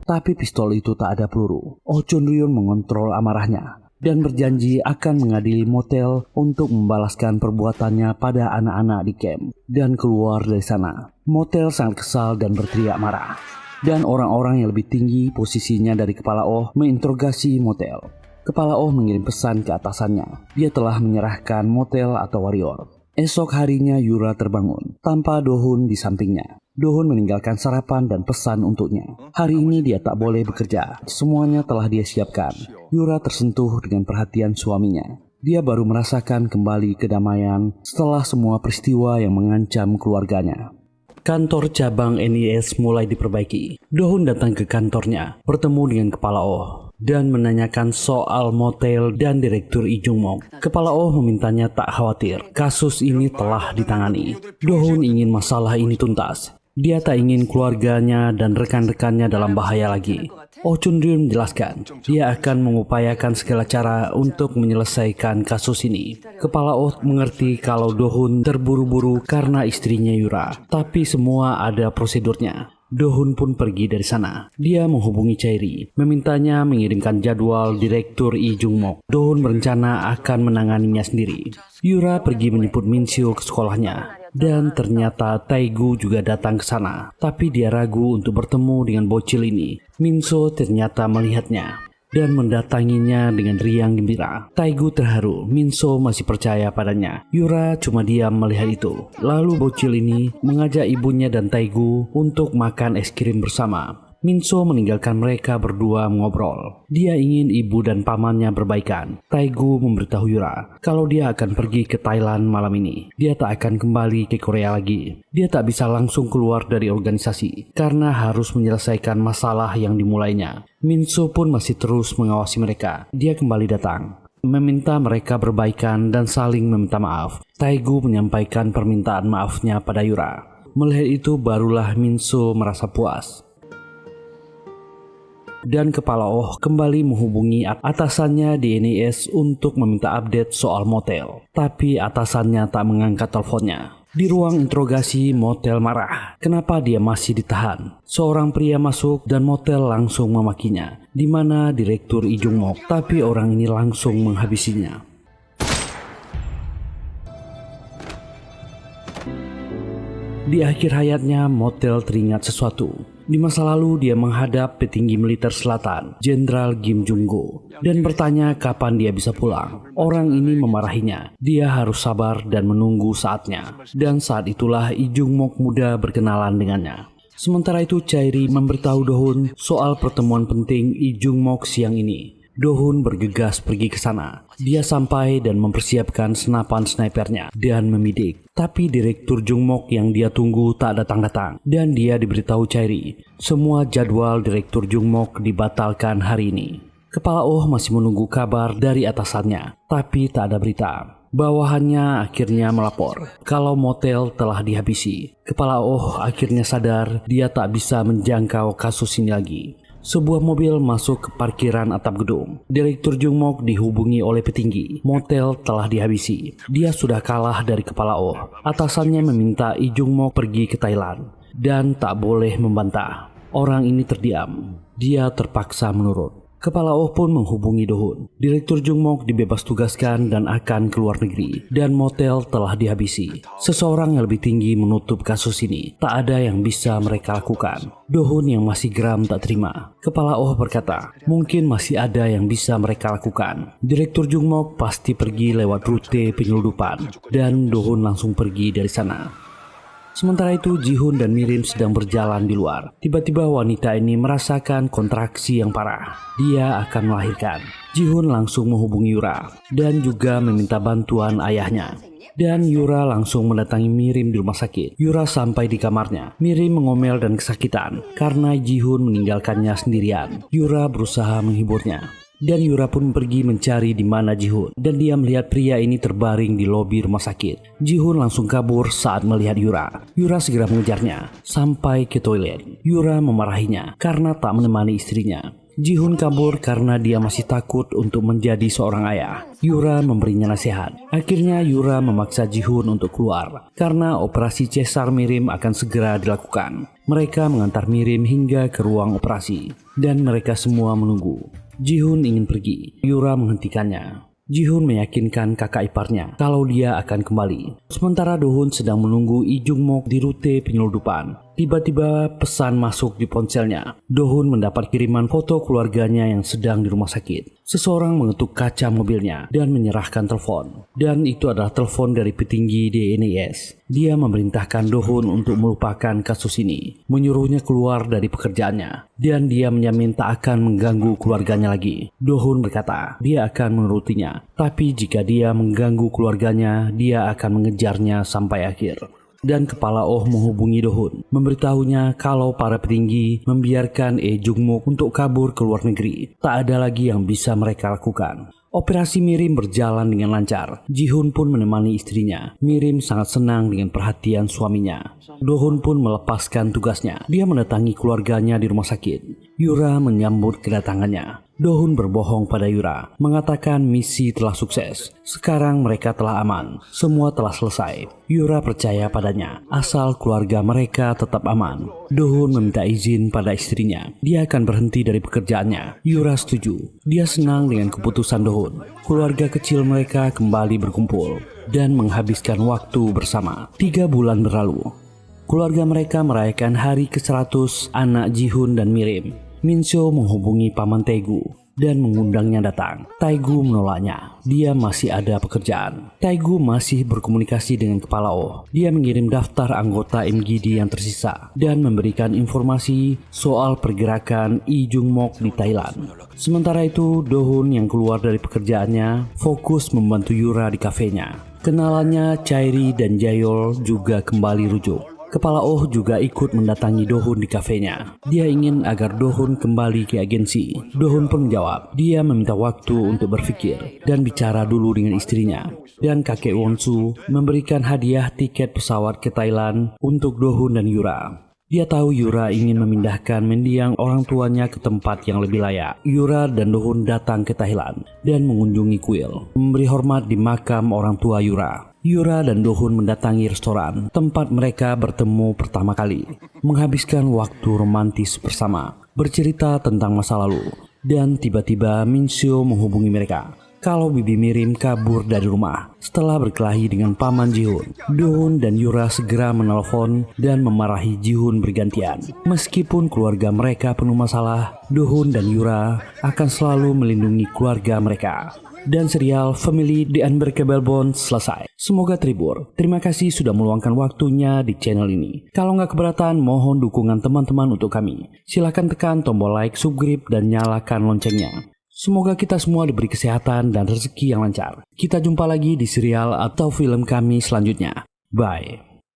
Tapi pistol itu tak ada peluru. Oh Chun-ryun mengontrol amarahnya dan berjanji akan mengadili Motel untuk membalaskan perbuatannya pada anak-anak di camp dan keluar dari sana. Motel sangat kesal dan berteriak marah. Dan orang-orang yang lebih tinggi posisinya dari Kepala Oh menginterogasi Motel. Kepala Oh mengirim pesan ke atasannya. Dia telah menyerahkan Motel atau warrior. Esok harinya Yura terbangun tanpa Do-hun di sampingnya. Do-hun meninggalkan sarapan dan pesan untuknya. Hari ini dia tak boleh bekerja. Semuanya telah dia siapkan. Yura tersentuh dengan perhatian suaminya. Dia baru merasakan kembali kedamaian setelah semua peristiwa yang mengancam keluarganya. Kantor cabang NIS mulai diperbaiki. Do-hun datang ke kantornya, bertemu dengan Kepala Oh dan menanyakan soal Motel dan Direktur Lee Jung-mok. Kepala Oh memintanya tak khawatir, kasus ini telah ditangani. Do-hun ingin masalah ini tuntas. Dia tak ingin keluarganya dan rekan-rekannya dalam bahaya lagi. Oh Chun-ryun menjelaskan, dia akan mengupayakan segala cara untuk menyelesaikan kasus ini. Kepala Oh mengerti kalau Do-hun terburu-buru karena istrinya Yura, tapi semua ada prosedurnya. Do-hun pun pergi dari sana. Dia menghubungi Chae-ri, memintanya mengirimkan jadwal Direktur Lee Jung-mok. Do-hun berencana akan menanganinya sendiri. Yura pergi menjemput Min-seo ke sekolahnya. Dan ternyata Tae-gu juga datang ke sana. Tapi dia ragu untuk bertemu dengan bocil ini. Min-seo ternyata melihatnya dan mendatanginya dengan riang gembira. Tae-gu terharu, Min-seo masih percaya padanya. Yura cuma diam melihat itu. Lalu bocil ini mengajak ibunya dan Tae-gu untuk makan es krim bersama. Min-seo meninggalkan mereka berdua mengobrol. Dia ingin ibu dan pamannya berbaikan. Tae-gu memberitahu Yura kalau dia akan pergi ke Thailand malam ini. Dia tak akan kembali ke Korea lagi. Dia tak bisa langsung keluar dari organisasi karena harus menyelesaikan masalah yang dimulainya. Min-seo pun masih terus mengawasi mereka. Dia kembali datang, meminta mereka berbaikan dan saling meminta maaf. Tae-gu menyampaikan permintaan maafnya pada Yura. Melihat itu barulah Min-seo merasa puas. Dan Kepala Oh kembali menghubungi atasannya di NIS untuk meminta update soal Motel. Tapi atasannya tak mengangkat teleponnya. Di ruang interogasi, Motel marah. Kenapa dia masih ditahan? Seorang pria masuk dan Motel langsung memakinya. Di mana Direktur Lee Jung-mok, tapi orang ini langsung menghabisinya. Di akhir hayatnya, Motel teringat sesuatu. Di masa lalu dia menghadap petinggi militer selatan, Jenderal Kim Jung-go, dan bertanya kapan dia bisa pulang. Orang ini memarahinya. Dia harus sabar dan menunggu saatnya. Dan saat itulah Lee Jung-mok muda berkenalan dengannya. Sementara itu Chae-ri memberitahu Do-hun soal pertemuan penting Lee Jung-mok siang ini. Do-hun bergegas pergi ke sana. Dia sampai dan mempersiapkan senapan snipernya dan membidik. Tapi Direktur Jung-mok yang dia tunggu tak datang-datang. Dan dia diberitahu Chae-ri, semua jadwal Direktur Jung-mok dibatalkan hari ini. Kepala Oh masih menunggu kabar dari atasannya, tapi tak ada berita. Bawahannya akhirnya melapor kalau Motel telah dihabisi. Kepala Oh akhirnya sadar dia tak bisa menjangkau kasus ini lagi. Sebuah mobil masuk ke parkiran atap gedung. Direktur Jung-mok dihubungi oleh petinggi. Motel telah dihabisi. Dia sudah kalah dari Kepala Oh. Atasannya meminta Lee Jung-mok pergi ke Thailand dan tak boleh membantah. Orang ini terdiam. Dia terpaksa menurut. Kepala Oh pun menghubungi Do-hun. Direktur Jung-mok dibebas tugaskan dan akan keluar negeri. Dan Motel telah dihabisi. Seseorang yang lebih tinggi menutup kasus ini. Tak ada yang bisa mereka lakukan. Do-hun yang masih geram tak terima. Kepala Oh berkata, mungkin masih ada yang bisa mereka lakukan. Direktur Jung-mok pasti pergi lewat rute penyeludupan. Dan Do-hun langsung pergi dari sana. Sementara itu Ji-hun dan Mirim sedang berjalan di luar. Tiba-tiba wanita ini merasakan kontraksi yang parah. Dia akan melahirkan. Ji-hun langsung menghubungi Yura dan juga meminta bantuan ayahnya. Dan Yura langsung mendatangi Mirim di rumah sakit. Yura sampai di kamarnya. Mirim mengomel dan kesakitan karena Ji-hun meninggalkannya sendirian. Yura berusaha menghiburnya. Dan Yura pun pergi mencari di mana Ji-hun. Dan dia melihat pria ini terbaring di lobi rumah sakit. Ji-hun langsung kabur saat melihat Yura. Yura segera mengejarnya sampai ke toilet. Yura memarahinya karena tak menemani istrinya. Ji-hun kabur karena dia masih takut untuk menjadi seorang ayah. Yura memberinya nasihat. Akhirnya Yura memaksa Ji-hun untuk keluar karena operasi cesar Mirim akan segera dilakukan. Mereka mengantar Mirim hingga ke ruang operasi dan mereka semua menunggu. Ji-hun ingin pergi. Yura menghentikannya. Ji-hun meyakinkan kakak iparnya kalau dia akan kembali. Sementara Do-hun sedang menunggu Lee Jung-mok di rute penyeludupan. Tiba-tiba pesan masuk di ponselnya. Do-hun mendapat kiriman foto keluarganya yang sedang di rumah sakit. Seseorang mengetuk kaca mobilnya dan menyerahkan telepon. Dan itu adalah telepon dari petinggi DNAS. Dia memerintahkan Do-hun untuk melupakan kasus ini, menyuruhnya keluar dari pekerjaannya, dan dia menjamin tak akan mengganggu keluarganya lagi. Do-hun berkata dia akan menurutinya, tapi jika dia mengganggu keluarganya, dia akan mengejarnya sampai akhir. Dan kepala Oh menghubungi Do-hun, memberitahunya kalau para petinggi membiarkan Lee Jung-mok untuk kabur ke luar negeri. Tak ada lagi yang bisa mereka lakukan. Operasi Mirim berjalan dengan lancar. Ji-hun pun menemani istrinya. Mirim sangat senang dengan perhatian suaminya. Do-hun pun melepaskan tugasnya. Dia mendatangi keluarganya di rumah sakit. Yura menyambut kedatangannya. Do-hun berbohong pada Yura, mengatakan misi telah sukses. Sekarang mereka telah aman. Semua telah selesai. Yura percaya padanya, asal keluarga mereka tetap aman. Do-hun meminta izin pada istrinya. Dia akan berhenti dari pekerjaannya. Yura setuju. Dia senang dengan keputusan Do-hun. Keluarga kecil mereka kembali berkumpul dan menghabiskan waktu bersama. 3 bulan berlalu. Keluarga mereka merayakan hari ke-100 anak Ji-hun dan Mirim. Min-seo menghubungi paman Taegu dan mengundangnya datang. Taegu menolaknya. Dia masih ada pekerjaan. Taegu masih berkomunikasi dengan kepala Oh. Dia mengirim daftar anggota MGD yang tersisa dan memberikan informasi soal pergerakan Lee Jung-mok di Thailand. Sementara itu, Do-hun yang keluar dari pekerjaannya fokus membantu Yura di kafenya. Kenalannya Chairi dan Jayol juga kembali rujuk. Kepala Oh juga ikut mendatangi Do-hun di kafenya. Dia ingin agar Do-hun kembali ke agensi. Do-hun pun menjawab. Dia meminta waktu untuk berpikir dan bicara dulu dengan istrinya. Dan kakek Won-su memberikan hadiah tiket pesawat ke Thailand untuk Do-hun dan Yura. Dia tahu Yura ingin memindahkan mendiang orang tuanya ke tempat yang lebih layak. Yura dan Do-hun datang ke Thailand dan mengunjungi kuil, memberi hormat di makam orang tua Yura. Yura dan Do-hun mendatangi restoran, tempat mereka bertemu pertama kali, menghabiskan waktu romantis bersama, bercerita tentang masa lalu, dan tiba-tiba Min-seo menghubungi mereka kalau Bibi Mirim kabur dari rumah setelah berkelahi dengan paman Ji-hun. Do-hun dan Yura segera menelpon dan memarahi Ji-hun bergantian. Meskipun keluarga mereka penuh masalah, Do-hun dan Yura akan selalu melindungi keluarga mereka. Dan serial Family The Unbreakable Bond selesai. Semoga terhibur. Terima kasih sudah meluangkan waktunya di channel ini. Kalau nggak keberatan, mohon dukungan teman-teman untuk kami. Silahkan tekan tombol like, subscribe, dan nyalakan loncengnya. Semoga kita semua diberi kesehatan dan rezeki yang lancar. Kita jumpa lagi di serial atau film kami selanjutnya. Bye.